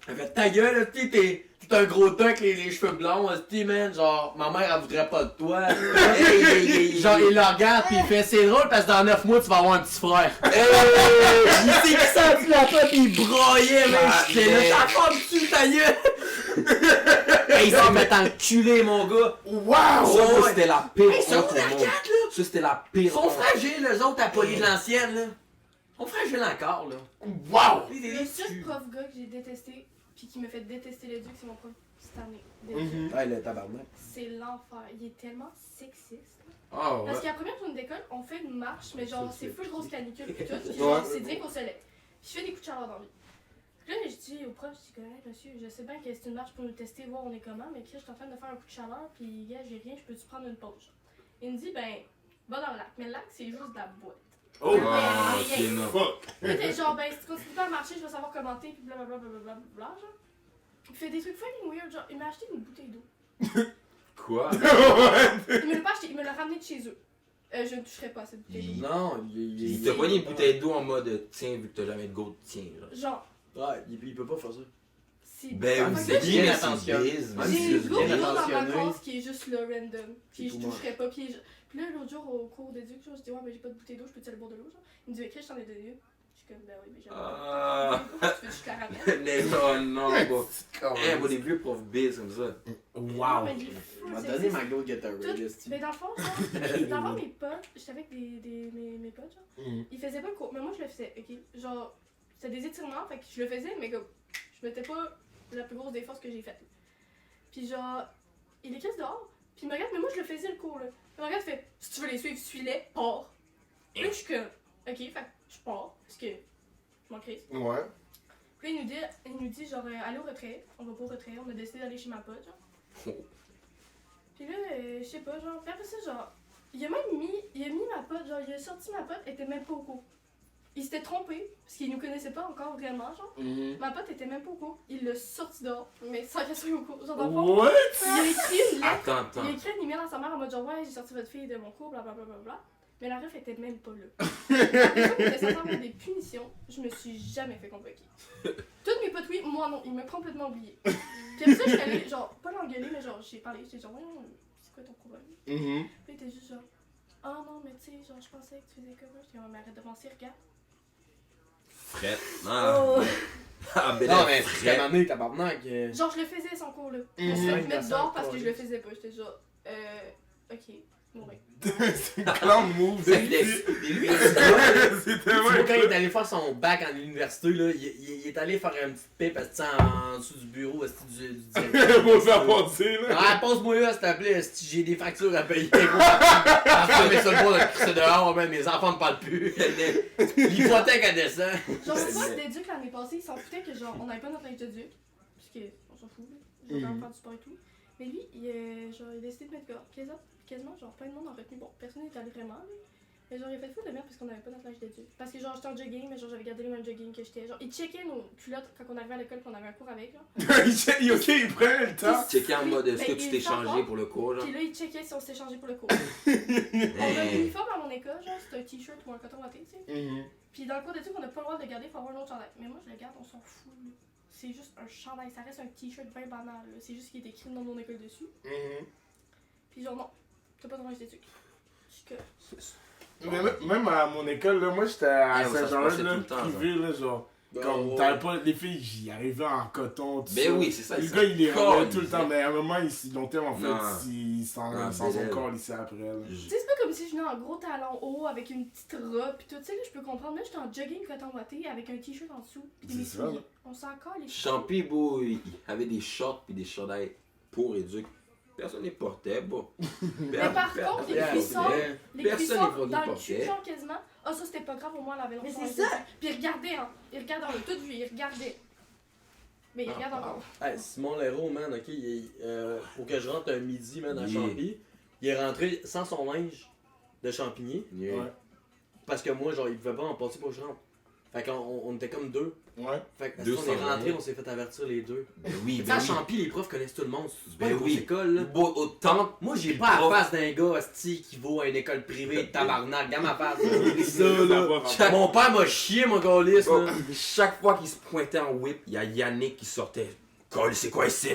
Il a fait ta gueule, là, t'es un gros temps avec les cheveux blonds, man. Genre, ma mère, elle voudrait pas de toi. Genre, il le regarde, pis il fait c'est drôle parce que dans 9 mois, tu vas avoir un petit frère. Il s'est senti la tête, pis il broyait, man. J'étais là, t'as pas dessus, ta gueule. Il s'est fait enculer, mon gars. Wow! Ça, c'était la pire Hey, c'est honte un au monde. là. Ça, c'était la pire Ils sont honte. fragiles, eux autres, à Poly de l'ancienne, là. Ils sont fragiles encore, là. Wow! Le seul prof gars que j'ai détesté, puis qui me fait détester l'éduc, c'est mon prof cette année. Mhm. Ah, le tabarnak. C'est l'enfer. Il est tellement sexiste. Ah ouais. Parce qu'à la première journée d'école, on fait une marche, mais genre, c'est full grosse canicule et tout. Puis Ouais. genre, c'est direct au soleil. Puis je fais des coups de chaleur dans la vie. Puis là, je dis au prof, je dis, hey, monsieur, je sais bien que c'est une marche pour nous tester, voir on est comment, mais Chris, je suis en train de faire un coup de chaleur, puis gars, j'ai rien, je peux-tu prendre une pause? Il me dit, ben, va dans le lac. Mais le lac, c'est juste de la boîte. Oh, Ah, Mais ok, rien. non. fuck. Là, t'es genre, ben, si tu continues pas à marcher, je vais savoir commenter, puis blablabla, blablabla, genre. Il fait des trucs fucking weird, genre, il m'a acheté une bouteille d'eau. Quoi? Il me l'a pas acheté, il me l'a ramené de chez eux. Je ne toucherai pas à cette bouteille d'eau. Non, Il t'a pogné une bouteille d'eau en mode tiens, vu que t'as jamais de go, tiens. Genre. Genre, Ouais, il peut pas faire ça. c'est Ben oui, Fait c'est que bien bien attentionné. attentionné. j'ai une gourde bien d'eau dans ma attentionné. classe qui est juste là, random. Puis je C'est tout toucherai pas. Puis là, l'autre jour, au cours d'éduc, genre, je dis, ouais, mais j'ai pas de bouteille d'eau, je peux-tu aller boire de l'eau, genre? Il me dit, écris, je t'en ai donné une. Je suis comme, ben oui, mais j'ai Ah. Tu veux que je te la ramène? Mais oh non, bon. Eh, bon, des vieux profs biz comme ça. Non, Wow. mais il est fou, m'a c'est- donné c'est- ma Gold Gatorade. Tout- esti. Mais dans le fond, genre, dans le fond, mes potes, j'étais avec mes potes, genre, Mhm. ils faisaient pas le cours, mais moi je le faisais, ok? Genre, c'était des étirements, fait que je le faisais, mais comme, je mettais pas la plus grosse des forces que j'ai faites. Puis genre, il est quasi dehors, puis il me regarde, mais moi je le faisais le cours, là. Il me regarde, il fait, si tu veux les suivre, suis-les, pars. Puis là, je suis comme, ok, fait que je pars, parce que je m'en crisse. Ouais. Puis là, il nous dit genre, allez au retrait, on va pas au retrait, on a décidé d'aller chez ma pote, genre. Puis là, je sais pas, genre, puis après ça, genre, il a mis ma pote, genre, il a sorti ma pote, elle était même pas au cours. Il s'était trompé, parce qu'il nous connaissait pas encore vraiment, genre. Mhm. Ma pote était même pas au cours, il l'a sorti dehors, mais sans qu'elle soit au cours. Genre, dans le fond, What? il a écrit une lettre, Attends, il a attends. écrit un email à sa mère en mode genre, ouais, j'ai sorti votre fille de mon cours, blablabla. Mais la ref était même pas là. Après ça, il était censé avoir des punitions, je me suis jamais fait convoquer. Toutes mes potes, oui, moi non, il m'a complètement oublié. Puis après ça, je suis allée, genre, pas l'engueuler, mais genre, j'ai parlé, j'étais genre, ouais, c'est quoi ton problème? Mhm. Puis il était juste genre, ah non, mais tu sais, genre, je pensais que tu faisais cover. J'étais genre, mais arrête de penser, regarde. Frette. Ah, Oh. ah ben Non, là, mais frette. c'est mané, tabarnak. Genre, je le faisais son cours là. Je me Mhm. suis fait Ouais, mettre ça, dehors parce que ouais. je le faisais pas. J'étais genre, ok, bon ben. C'est un clown move. C'est de des- fille. des- lui, C'est Tu tellement vois, un quand il clown. est allé faire son bac en université, là, il est allé faire une petite pipe en dessous du bureau esti, du directeur. Pour faire passer, là. Ah, passe-moi là, s'il te plaît, esti, j'ai des factures à payer. Ah, mais ça le bois de crisser dehors, man, mes enfants ne parlent plus. L'hypothèque, elle descend. Genre, mon pote d'éduc l'année passée, il s'en foutait que genre, on n'avait pas notre linge d'éduc. Parce qu'on s'en fout, là. Genre, Mhm. faire du sport et tout. Mais lui, genre, il a décidé de mettre dehors. Quasiment, genre, plein de monde en retenue. Bon, personne n'est allé vraiment, là. Mais genre, il a fait fou de merde parce qu'on n'avait pas notre linge d'éduc. Parce que genre, j'étais en jogging, mais genre, j'avais gardé le même jogging que j'étais. Genre, il checkait nos culottes quand on arrivait à l'école, qu'on avait un cours avec, genre. Ok, il prend le temps. Checker en mode est-ce que Mais tu il t'es s'en changé va. pour le cours, genre? Puis là, il checkait si on s'était changé pour le cours. On a un Eh. uniforme à mon école, genre, c'est un t-shirt ou un coton watté, tu sais. Mhm. Puis dans le cours d'études, on n'a pas le droit de le garder, il faut avoir un autre chandail. Mais moi, je le garde, on s'en fout, là. C'est juste un chandail, ça reste un t-shirt bien banal, là. C'est juste qu'il est écrit dans mon école dessus. Mhm. Puis genre, non, t'as pas de range d'études. Je suis que. Mais même à mon école, là, moi j'étais à Ah, ça se Saint-Jean, passait là, tout le temps, privé, là, genre. Comme t'avais pas. Les filles, j'y arrivais en coton, tout ça. Ben oui, c'est ça. Le ça. gars, il les Colle, rendait tout le il temps, fait. mais à un moment, ils l'ont tellement Non. fait, ils s'en Non, sont belle. corps ici après. Là. Tu sais, c'est pas comme si je venais en gros talon haut avec une petite robe pis tout. Tu sais, là, je peux comprendre. Là, j'étais en jogging coton watté avec un t-shirt en dessous pis des C'est ça, souliers. là. On s'en colle les Champy, beau, il avait des shorts puis des chandails pour éduc. Personne n'est portait, bon. Mais par contre, les cuissons, les Personne cuissons n'est pas dans le porté. cul, genre quasiment. Ah, ça c'était pas grave, au moins, elle avait Mais longtemps. c'est ça. Puis il regardait, hein. Il regardait, on l'a tout vu, il regardait. Mais il regarde encore. Hey, Simon Leroux, man, ok, faut que je rentre un midi, man, à Yeah. Champy. Il est rentré sans son linge de champigny. Yeah. Ouais. Parce que moi, genre, il pouvait pas en passer pour que je rentre. Fait qu'on était comme deux. Ouais. Fait que Deux on est sans rentré, rien. on s'est fait avertir les deux. Ben oui, Tu sais, ben à oui. Champy, les profs connaissent tout le monde. C'est pas Ben une grosse oui. école, là. Beau, autant. Moi, j'ai pas la face d'un gars, asti, qui va à une école privée de tabarnak. Regarde ma face, là. Ça, là. Chaque, Mon père m'a chié, mon gars, lisse, bon, là. chaque fois qu'il se pointait en whip, il y a Yannick qui sortait. Colle, c'est quoi ici?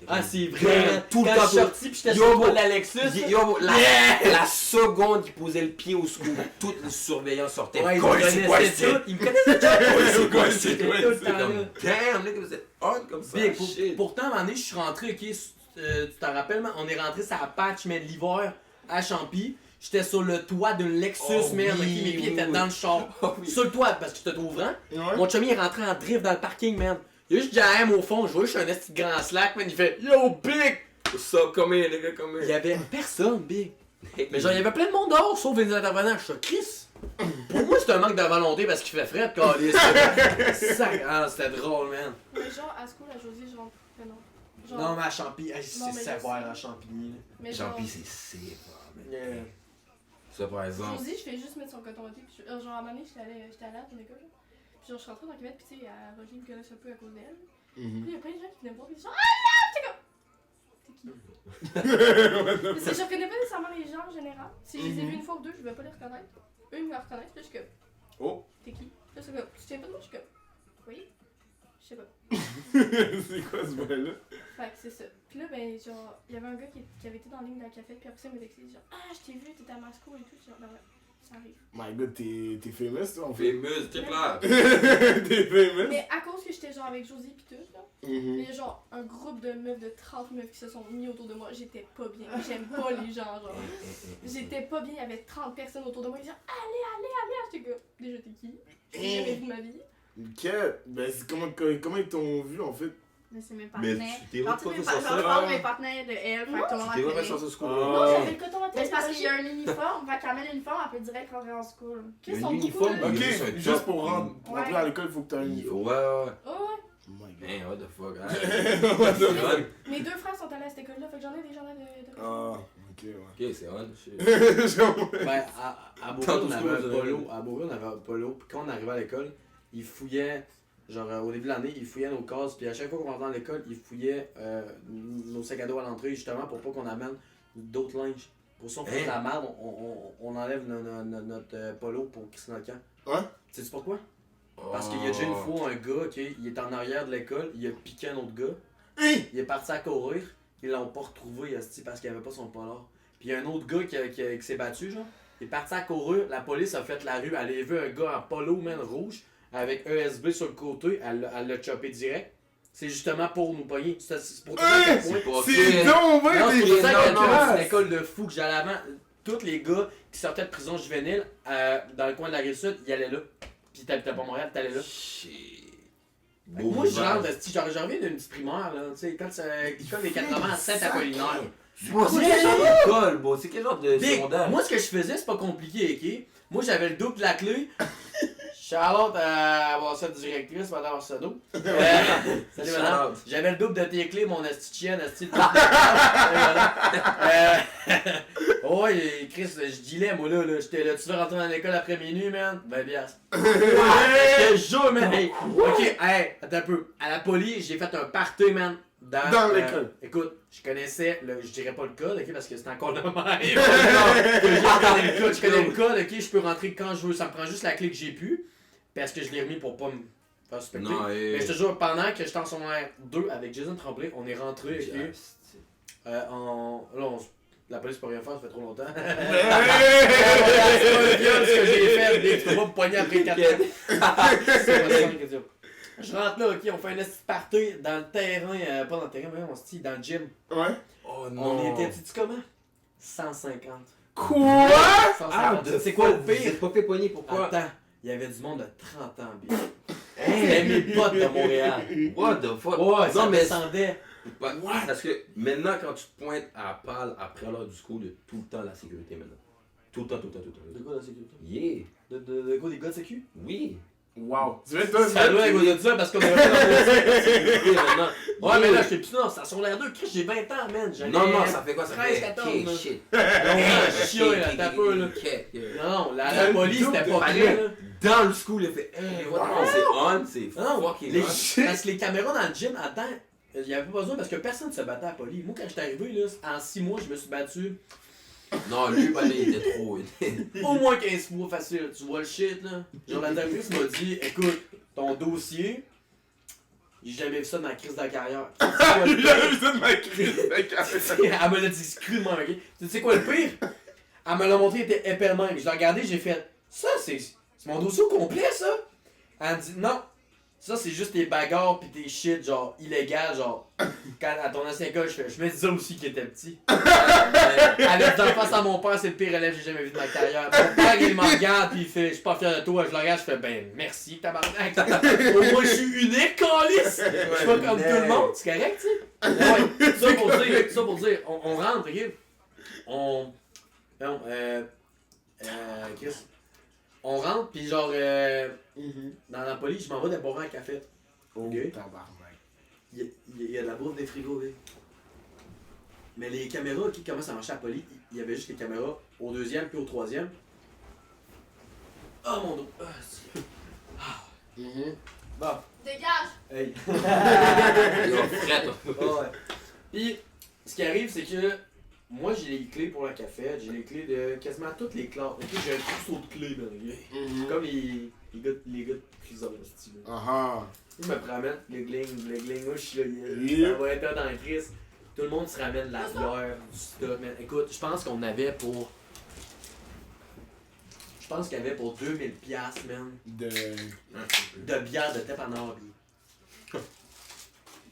Ah, c'est vrai. Tout le Quand temps. je suis sorti, pis j'étais Yo, sur le bro. toit de l'Alexis. Yo, la seconde qu'il posait le pied au scoop, tous les surveillants sortaient. Ouais, ils Colle, me c'est quoi ici? connaissaient tout. Ils me connaissaient tout. Colle, c'est quoi ici? Tout le temps, là. Comme, damn, là, vous êtes on comme ça. Big, shit. pourtant, à un moment donné, je suis rentré, ok, tu t'en rappelles, man, on est rentré sur la patch, mais de l'hiver, à Champy. J'étais sur le toit d'une Lexus, Oh, man, oui, ok, mes pieds oui, étaient oui. dans le char. Oh, oui. Sur le toit, parce que j'étais trop grand. Ouais. Mon chummy est rentré en drift dans le parking, man. Il y a juste Jahem au fond, je vois juste un petit grand slack, man. Il fait Yo, Big! Ça, come here, les gars, come here. Il y avait personne, Big. Mais genre, il y avait plein de monde dehors, sauf les intervenants. Je suis Chris. Pour moi, c'est un manque de volonté parce qu'il fait frais, câlisse. Ah, c'était drôle, man. Mais genre, à school, à Josie, genre. Mais non. Genre, Non, mais à Champigny, hey, c'est Non, mais sévère je à Champigny. mais genre, Champi, c'est sévère, man. Yeah. Ça, par exemple. Josie, je fais juste mettre son coton ouaté. Puis genre, à un moment donné, j'étais allée à ton école. Là. Puis genre, je suis rentrée dans la cuvette, puis tu sais, Roger me connaissait un peu à cause d'elle. Puis il y a plein de gens qui venaient me voir, puis ils sont genre, ah là, t'es comme. T'es qui? Mais c'est, je reconnais pas nécessairement les gens en général. Si je les ai vus une fois ou deux, je vais pas les reconnaître. Eux, ils me reconnaissent, puis je suis comme. Oh. T'es qui? Là, c'est comme. Tu tiens pas de moi? Je suis comme. Oui? Je sais pas. C'est quoi ce bail-là? Fait que c'est ça. Puis là, ben, genre, il y avait un gars qui avait été dans la ligne de la café, puis après ça, il m'a texté, genre, ah, je t'ai vu, t'étais à ma school et tout. Genre, ben ouais, ça arrive. My god, t'es famous, toi, en fait. Famous, t'es clair. T'es famous. Mais à cause que j'étais genre avec Josie pis tout, là, il y a genre un groupe de meufs, de 30 meufs qui se sont mis autour de moi, j'étais pas bien. J'aime pas les gens, genre. J'étais pas bien, il y avait 30 personnes autour de moi, ils disaient, allez, j'étais comme, déjà t'es qui? J'ai jamais vu de ma vie. Ok, ben comment ils t'ont vu, en fait? Mais c'est mes Mais partenaires. tu t'es Genre, pas tous mes fait sur genre, je ça. parle de mes partenaires de elle, fait que tout le monde Tu t'es pas la fait sur connaît. ce school. Non, j'avais le coton à Mais c'est parce tête. qu'il y a un uniforme, fait qu'elle met l'uniforme, elle peut direct rentrer en school. Qu'ils Un sont uniforme, beaucoup, là. ok. Ok, c'est un juste top. pour rentrer à l'école, il faut que t'aies un uniforme. Ouais, ouais. Oh, ouais. Oh my god. Man, what the fuck, What the c'est fuck? on. Mes deux frères sont allés à cette école-là, fait que j'en ai des gens de Ah, ok, ouais. Ok, c'est on. shit. Ben, à Beauville, on avait un polo. À Beauville, on avait un polo. Puis quand on arrivait à l'école, ils fouillaient. Genre, au début de l'année, ils fouillaient nos cases. Puis à chaque fois qu'on rentrait dans l'école, ils fouillaient nos sacs à dos à l'entrée, justement, pour pas qu'on amène d'autres linges. Pour ça, on fait de la merde, on enlève notre polo pour crisser dans le camp. Ouais? Sais-tu pourquoi? Parce qu'il y a déjà une fois un gars, ok, il est en arrière de l'école, il a piqué un autre gars. Il est parti à courir, ils l'ont pas retrouvé, esti, parce qu'il avait pas son polar. Puis il y a un autre gars qui s'est battu, genre. Il est parti à courir, la police a fait la rue, elle a vu un gars en polo, man, rouge, avec ESB sur le côté, elle l'a chopé direct. C'est justement pour nous pogner. C'est pour te dire à quel point. C'est donc, ouais, Non, c'est pour ça non, que non, c'est une école de fou que j'allais avant. Tous les gars qui sortaient de prison juvénile dans le coin de la Rive-Sud, ils allaient là. Puis t'habitais pas à Montréal, t'allais là. Shit. Moi, je rentre, si j'en reviens d'une petite primaire, là, tu sais, quand l'école des 80 à Saint-Apollinaire. C'est quel genre d'école, bro? C'est quel genre de Big, secondaire? moi, ce que je faisais, c'est pas compliqué, ok? Moi, j'avais le double de la clé. Charlotte, avoir cette directrice, madame Arsenault. Salut madame. J'avais le double de tes clés, mon esti de chienne, esti de ouais, Chris, je dealais, moi là, j'étais là, tu veux rentrer dans l'école après minuit, man? Ben, bias. Je te jure, man. Hey, ok, hey, attends un peu. À la police, j'ai fait un party, man. Dans l'école. Écoute, je connaissais, je dirais pas le code, ok, parce que c'était encore le même. Je connais le code, ok, je peux rentrer quand je veux, ça me prend juste la clé que j'ai pu, parce que je l'ai remis pour pas me faire suspecter. Non, Mais je te jure, pendant que j'étais en secondaire 2 avec Jason Tremblay, on est rentré, ok, là, la police peut rien faire, ça fait trop longtemps. C'est pas le viol ce que j'ai fait, mais tu peux pas me poigner après 4 ans. C'est pas ça, la question. Je rentre là, ok, on fait un petit party dans le terrain, pas dans le terrain, mais on se dit dans le gym. Ouais? Oh On était, tu dis comment? 150. Quoi? 150. C'est quoi le Vous pire? êtes pas fait pogner, pourquoi? Attends, il y avait du monde de 30 ans, bien. C'était mes potes de Montréal. What the fuck? Ouais, ça non, mais descendait. parce que maintenant, quand tu te pointes à Pâle après l'heure du school, il y a tout le temps la sécurité maintenant. Tout le temps. De quoi la sécurité? Yeah! De quoi, des gars de sécu? Oui! Wow. Tu veux toi, Ça doit être de ça parce qu'on avait pas la sécurité maintenant. Ouais, mais là, j'étais plus non, ça sur l'air 2, Chris, j'ai 20 ans, man. Non, ça fait quoi? Ça 13, fait 14, K, là. shit. Chien, là, t'as peu, là. Non, la police, c'était pas prêt, là. Dans le school, il a fait hey, what the fuck? C'est on, c'est Non, fucking les, on. parce que les caméras dans le gym, attends, il n'y avait pas besoin parce que personne ne se battait à la police. Moi, quand j'étais arrivé, là, en 6 mois, je me suis battu Non, lui, ben, il était trop. au moins 15 fois facile. Tu vois le shit, là? Genre, la directrice m'a dit, écoute, ton dossier, j'ai jamais vu ça dans la crise de la carrière. Tu sais quoi le Il a pire? vu ça de ma crise. Elle me l'a dit crûment, ok? Tu sais quoi le pire? Elle me l'a montré, il était épais le même. Je l'ai regardé, j'ai fait, ça, c'est mon dossier au complet, ça? Elle me dit, non. Ça, c'est juste tes bagarres pis tes shit, genre, illégales, genre. Quand à ton ancien école, je me disais aussi qu'il était petit. Avec d'en face à mon père, c'est le pire élève que j'ai jamais vu de ma carrière. Mon père, il me regarde pis il fait, je suis pas fier de toi, je le regarde, je fais, ben, merci, tabarnak. Au moins, je suis unique, câlisse. Je suis pas comme tout le monde, c'est correct, tu sais. Ouais, ça pour dire, on rentre, ok? Non, Chris. On rentre, pis genre, dans la police, je m'en vais de boire un café. Oh, Ok. tabarnak. Il y a de la bouffe des frigos, oui. Mais les caméras, qui comment ça marchait à la police, il y avait juste les caméras au deuxième puis au troisième. Oh mon dos. Ah, c'est- Bon. Dégage! Hey. Il va fret, là. Ouais. Puis, ce qui arrive, c'est que moi, j'ai les clés pour la cafette, j'ai les clés de quasiment toutes les classes. Ok, j'ai un trousseau de clés, man. Ok? Comme les gars de prison, si tu veux. Ils me promènent le gling, moi je suis là, Yeah. ça va être là dans le Christ. Tout le monde se ramène de la bière, du stock, man. Écoute, je pense qu'on avait pour. Je pense qu'il y avait pour 2000$, man. De bière de Tepanor,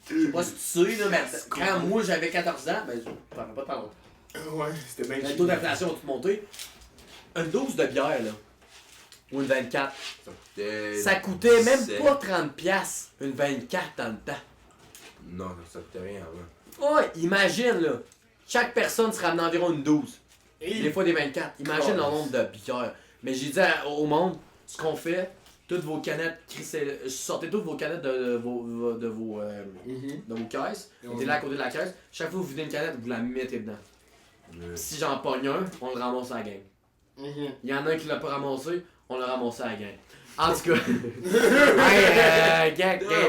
je sais pas si tu sais, là, mais quand moi j'avais 14 ans, ben, je parlais pas tant longtemps. Ouais, c'était bien Le cheap. taux d'inflation a tout monté. Une dose de bière, là, ou une 24, ça coûtait même pas 30$, une 24 dans le temps. Non, ça coûtait rien avant. Ouais, imagine, là, chaque personne se ramenait environ une 12. Des fois des 24. Imagine le nombre de bières. Mais j'ai dit au monde, ce qu'on fait, toutes vos canettes, sortez toutes vos canettes de vos caisses, mettez là à côté de la caisse. Chaque fois que vous videz une canette, vous la mettez dedans. Si j'en pogne un, on le ramasse à la gang. Il y en a un qui l'a pas ramassé, on l'a ramassé à la gang. En tout cas,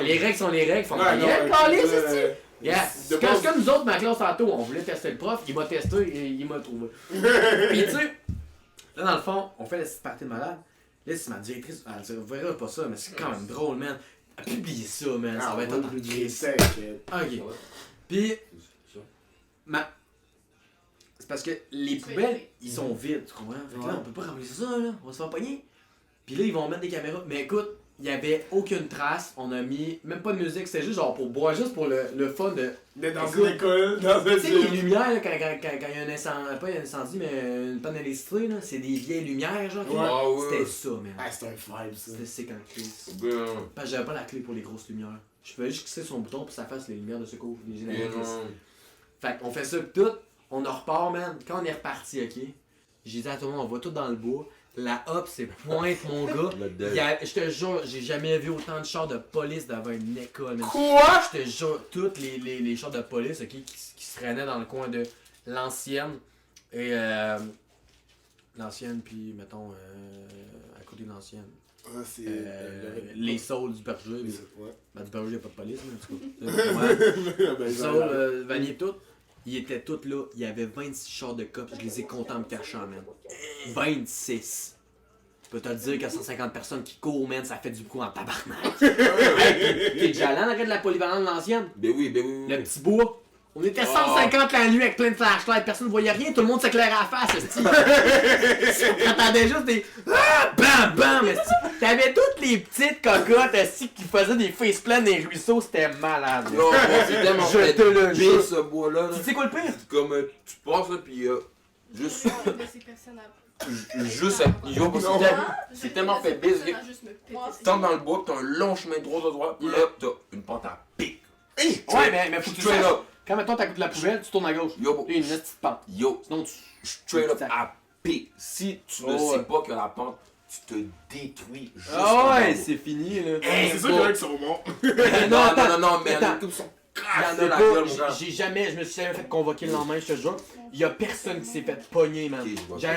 les règles sont les règles, faut pas les calices, c'est-tu? Yeah. C'est comme nous autres, ma classe tantôt, on voulait tester le prof, il m'a testé et il m'a trouvé. Pis tu sais, là dans le fond, on fait la petite partie de malade. Là, c'est ma directrice, elle dit, vous verrez pas ça, mais c'est quand même drôle, man. Publiez ça, man, ça va être dans le Christ. Ok. Pis, c'est parce que les poubelles, ils sont vides, tu comprends? Fait que là, on peut pas remplir ça, là, on va se faire pogner. Pis là, ils vont mettre des caméras. Mais écoute, il y avait aucune trace, on a mis même pas de musique, c'était juste genre pour boire, juste pour le fun de. D'être dans une école, dans un Tu sais, les gym. lumières, là, quand il y a un incendie, pas un incendie, mais une panne électrique, là, c'est des vieilles lumières, genre. Ouais. Ah ouais. C'était ça, man. Ah, c'est un vibe, ça. C'était sick en crise. Ben, Parce que j'avais pas la clé pour les grosses lumières. Je faisais juste cliquer sur son bouton pour que ça fasse les lumières de secours, les génératrices. Fait qu'on fait ça pis tout, on en repart, man. Quand on est reparti, ok, j'ai dit à tout le monde, on va tout dans le bois. La hop, c'est pointe, mon gars. Je te jure, j'ai jamais vu autant de chars de police devant une école. Man. Quoi? Je te jure, tous les chars de police, ok, qui se traînaient dans le coin de l'ancienne et l'ancienne, puis mettons à côté de l'ancienne. Ah, c'est. Les saules du berger. Ouais. Ben, du berger, il n'y a pas de police, mais en tout cas. Ben, Saules, Vanier, tout. Ils étaient tous là. Il y avait 26 chars de cops. Je les ai comptés en me cachant, man. 26. Je peux te le dire qu'à 150 personnes qui courent, man, ça fait du coup en tabarnak. T'es déjà allé en arrêt de la polyvalente de l'ancienne? Ben oui. Le petit bois. On était 150 la nuit avec plein de flashlights, personne ne voyait rien, tout le monde s'éclairait à la face, esti. On entendait juste des ah, bam bam, esti. T'avais toutes les petites cocottes, esti, qui faisaient des faceplans des ruisseaux, c'était malade. Yo, c'est tellement Je fait te le pire, jure. ce bois-là. Là. Tu sais quoi le pire? Comme tu passes là, pis juste. Une de ces personnes à- Juste. Yo, parce que c'est tellement fait bise. Tu t'entres dans le bois, pis t'as un long chemin droit de droite, pis là, t'as une pente à pic. Ouais, mais faut que tu Straight saches. up. Quand mettons t'as de la poubelle, tu tournes à gauche. Yo, Il y a une petite pente. yo, Sinon tu. straight up à pic. Si tu ne Oh, sais ouais. pas que la pente, tu te détruis juste. Ah ouais, en c'est fini là. C'est sûr qu'il y en a qui sont bons. Non, mais Attends. tout sont Il y crassés en a la pas, gueule, mon gars. je me suis jamais fait convoquer le lendemain, je te jure. Il y a personne qui s'est fait pogner, man. Ok, je vois. Genre,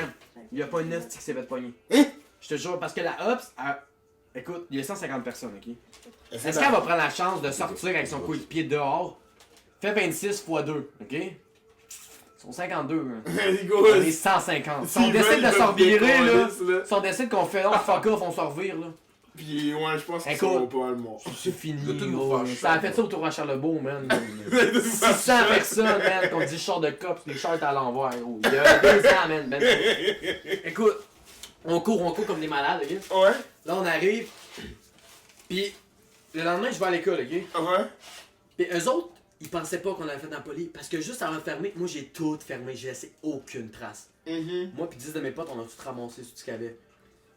il y a pas une hostie qui s'est fait pogner. Je te jure, parce que la Ops, écoute, il y a 150 personnes, ok? Est-ce qu'elle va prendre la chance de sortir avec son coéquipier dehors? Fait 26 x 2, ok? Ils sont 52, hein. On est 150. Si on décide de s'en virer, là, si on décide qu'on fait non, fuck off, on s'en revire, là. Puis, ouais, je pense qu'ils Écoute. sont pas mal morts. C'est fini, De tout nous gros. faire Ça a fait ça autour à Charlebourg, man. 600 personnes, man, qu'on dit char de cops, les chars étaient à l'envers, gros. Il y a 2 ans, man. Écoute, on court comme des malades, ok? Ouais. Là, on arrive, pis le lendemain, je vais à l'école, ok? Ouais. Pis eux autres, ils pensaient pas qu'on avait fait dans la police. Parce que juste avant de fermer, moi j'ai tout fermé, j'ai laissé aucune trace. Moi pis 10 de mes potes, on a tout ramassé sur tout ce qu'il y avait.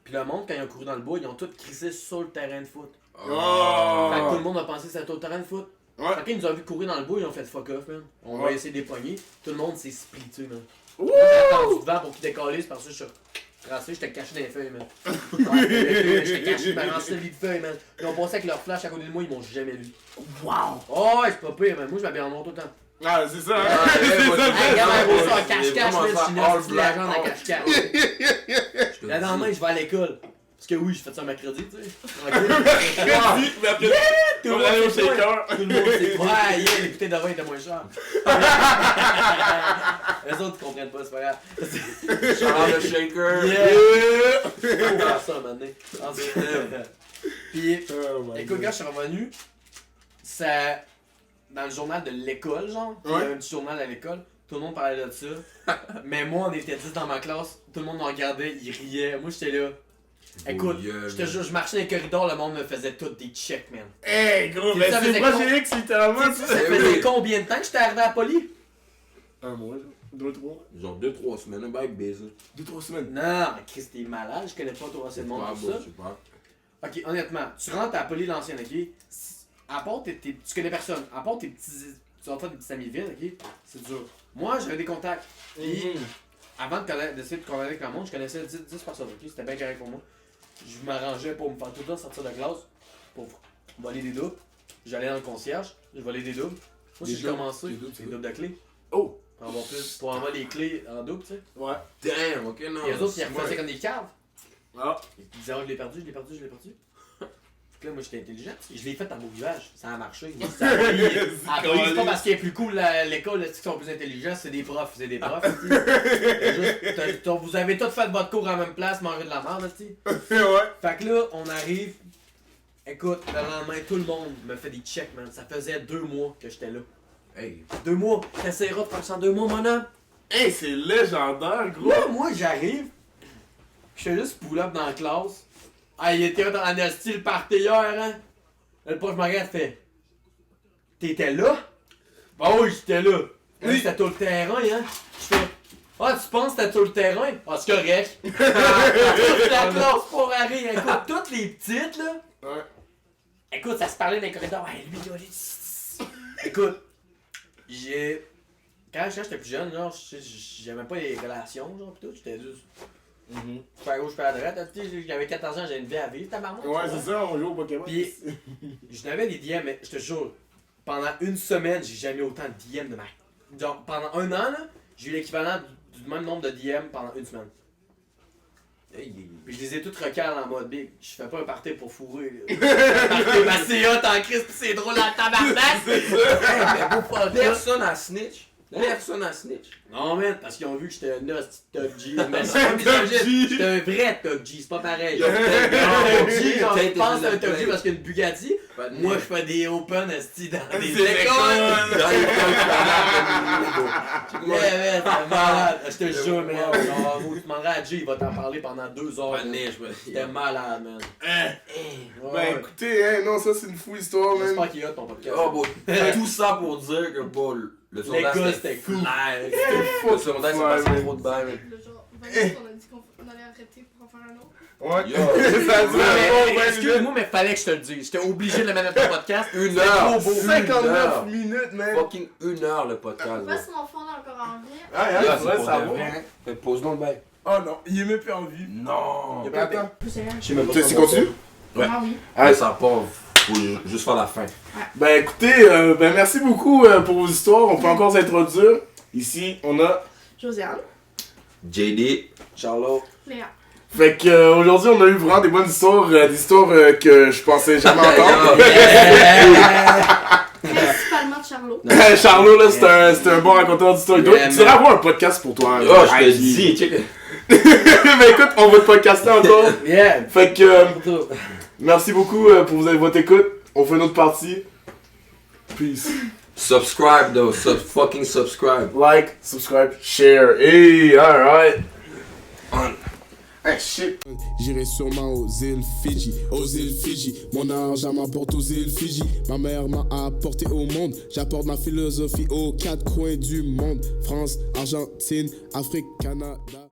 Pis le monde, quand ils ont couru dans le bois, ils ont tout crissé sur le terrain de foot. Oh. Fait que tout le monde a pensé que c'était au terrain de foot. Ouais. Fait qu'ils nous ont vu courir dans le bois, ils ont fait fuck off, man. On va essayer des poignées. Tout le monde s'est splitté, man. Ouh. Moi, j'ai attendu devant pour qu'ils décollissent, parce que je suis tracé, j'étais caché dans les feuilles, man. Ouais, j'étais caché, je m'avais lancé le lit de feuilles, man. Ils ont passé avec leur flash à côté de moi, ils m'ont jamais vu. Wow. Oh, ouais, c'est pas pire, man. Moi, je m'habille en noir tout le temps. Ah, c'est ça, hein? Hey, regarde, un beau ça en C'est cache-cache, vraiment man. Je ça, suis all une de la black, jambe en all- cache-cache. Le lendemain, je vais à l'école. Parce que oui, je fais ça mercredi, tu sais. Tranquille. Mais après, Tout le on va aller au monde sait quoi. shaker. Tout le monde sait. Ouais, yeah, les bouteilles de vin étaient moins chères. Les autres, ils comprennent pas, c'est pas grave. Charles le shaker. Yeah! Faut faire ça, maintenant. En tout cas. Puis, Oh my écoute, God. quand je suis revenu, ça. Dans le journal de l'école, genre, il y avait un petit journal à l'école, tout le monde parlait de ça. Mais moi, on était 10 dans ma classe, tout le monde me regardait, ils riaient. Moi, j'étais là. Écoute, je te jure, je marchais dans les corridors, le monde me faisait tous des checks, man. Hey, gros, Tu mais sais, c'est avec Projet X, littéralement, Ça ça. faisait combien de temps que j'étais arrivé à Poly? Un mois, 2, 3. Genre 2-3 semaines, un bail baiser. 2-3 semaines. Non, mais Chris, t'es malade, je connais pas trop assez de monde pour ça. Super. Ok, honnêtement, tu rentres à Poly l'ancienne, ok? À part tu connais personne, à part tes petits. Tu vas faire des petits amis vides, ok? C'est dur. Moi, j'avais des contacts. Puis, avant d'essayer de connaître avec le monde, je connaissais 10 personnes, ok? C'était bien correct pour moi. Je m'arrangeais pour me faire tout le temps sortir de classe, pour voler des doubles. J'allais dans le concierge, je volais des doubles. Moi, Des j'ai doubles? commencé, Des doubles, c'est des doubles de clés. Oh! Pour avoir les clés en double, tu sais. Ouais. Damn, ok, non. Et les autres, ils c'est refaisaient moi. comme des caves. Ah. Ils disaient, oh, je l'ai perdu, je l'ai perdu, je l'ai perdu. Fait que là, moi, j'étais intelligent. Je l'ai fait en beau village. Ça a marché. Ça a pris. C'est pas parce qu'il est plus cool l'école, là, qu'ils sont plus intelligents, c'est des profs. C'est des profs, tu sais. Juste, vous avez tous fait votre cours en même place, mangé de la merde, tu sais. Ouais. Fait que là, on arrive. Écoute, le lendemain, tout le monde me fait des checks, man. Ça faisait 2 mois que j'étais là. Hey, 2 mois. T'essaieras de faire ça en 2 mois, mon homme. Hey, c'est légendaire, gros. Là, moi, j'arrive. Je fais juste pull-up dans la classe. Ah, il était en esti le party hier, hein? Le prof me regarde, fait. T'étais là? Bah oui, j'étais là. Oui, c'était tout le terrain, hein? Je fais. Ah, tu penses que c'était tout le terrain? Ah, c'est correct. Toute la classe pour Harry. Écoute, toutes les petites, là. Ouais. Écoute, ça se parlait dans les corridors. Ouais, lui, là, écoute, j'ai. Quand j'étais plus jeune, genre, j'aimais pas les relations, genre, pis tout. J'étais juste. Je fais à gauche, je fais à droite. Tu sais, j'avais 14 ans, j'avais une vie à vivre, tabarnak. Ouais, c'est ça, on joue au Pokémon. Puis, je n'avais des DM, mais je te jure, pendant une semaine, j'ai jamais eu autant de DM de ma. Genre, pendant un an, là, j'ai eu l'équivalent du même nombre de DM pendant une semaine. Puis je les ai toutes recalées en mode big. Je fais pas un party pour fourrer. Là. C'est hot en crise, pis c'est drôle en tabarnak. c'est ça. Personne à snitch. Personne à snitch. Non, man, parce qu'ils ont vu que j'étais un hostie de Top G. Mais c'est pas misogyne, j'étais un vrai Top G, c'est pas pareil. Top G, genre, je pense que c'est un Top G parce qu'il y a une Bugatti. Moi, je fais des open hostie dans des écoles. Dans Yeah, man, c'est malade. Je te jure, man. Genre, tu demanderas à Jay, il va t'en parler pendant 2 heures. Pas de neige, ouais. C'était malade, man. Ben écoutez, hein, non, ça c'est une fou histoire, man. J'espère qu'il y a ton podcast. Oh, bon. Tout ça pour dire que, bon, le Les secondaire, gars, c'était cool. Le secondaire, c'est Ouais, passé man. trop de bail, man. Le genre, 20 minutes, on a dit qu'on allait arrêter pour en faire un autre. Ouais. Yo. Ça a duré Ouais, bon, ouais, excuse-moi, mais fallait que je te le dise. J'étais obligé de le mettre dans ton podcast. 1 C'était heure. trop beau. 59 minutes, man. Fucking 1 heure le podcast. On va bro. se m'enfonder encore en vrai. Ah, Là, ouais, c'est c'est vrai, pour ça de va. vrai. Fait pause dans le bail. Oh non, il est même plus en vie. Non. Mais attends. Je sais rien. Je sais même pas Tu comment continues? Ouais. Ah oui. Ah, Ouais, ça part. Faut juste faire la fin. Ben écoutez, ben merci beaucoup pour vos histoires. On peut encore s'introduire. Ici, on a. Josiane. JD. Charlotte. Léa. Fait que aujourd'hui, on a eu vraiment des bonnes histoires, des histoires que je pensais jamais entendre. Principalement de Charlot. Charlot, là, c'est un bon raconteur d'histoires. Tu Yeah, devrais avoir un podcast pour toi. Oh, je te dis, check. Ben écoute, on va te podcaster encore. Yeah. Fait que merci beaucoup pour votre écoute. On fait une autre partie. Peace. Subscribe, though. Fucking subscribe. Like, subscribe, share. Hey, alright. On. shit. J'irai sûrement aux îles Fidji, aux îles Fidji. Mon argent m'apporte aux îles Fidji. Ma mère m'a apporté au monde. J'apporte ma philosophie aux quatre coins du monde. France, Argentine, Afrique, Canada.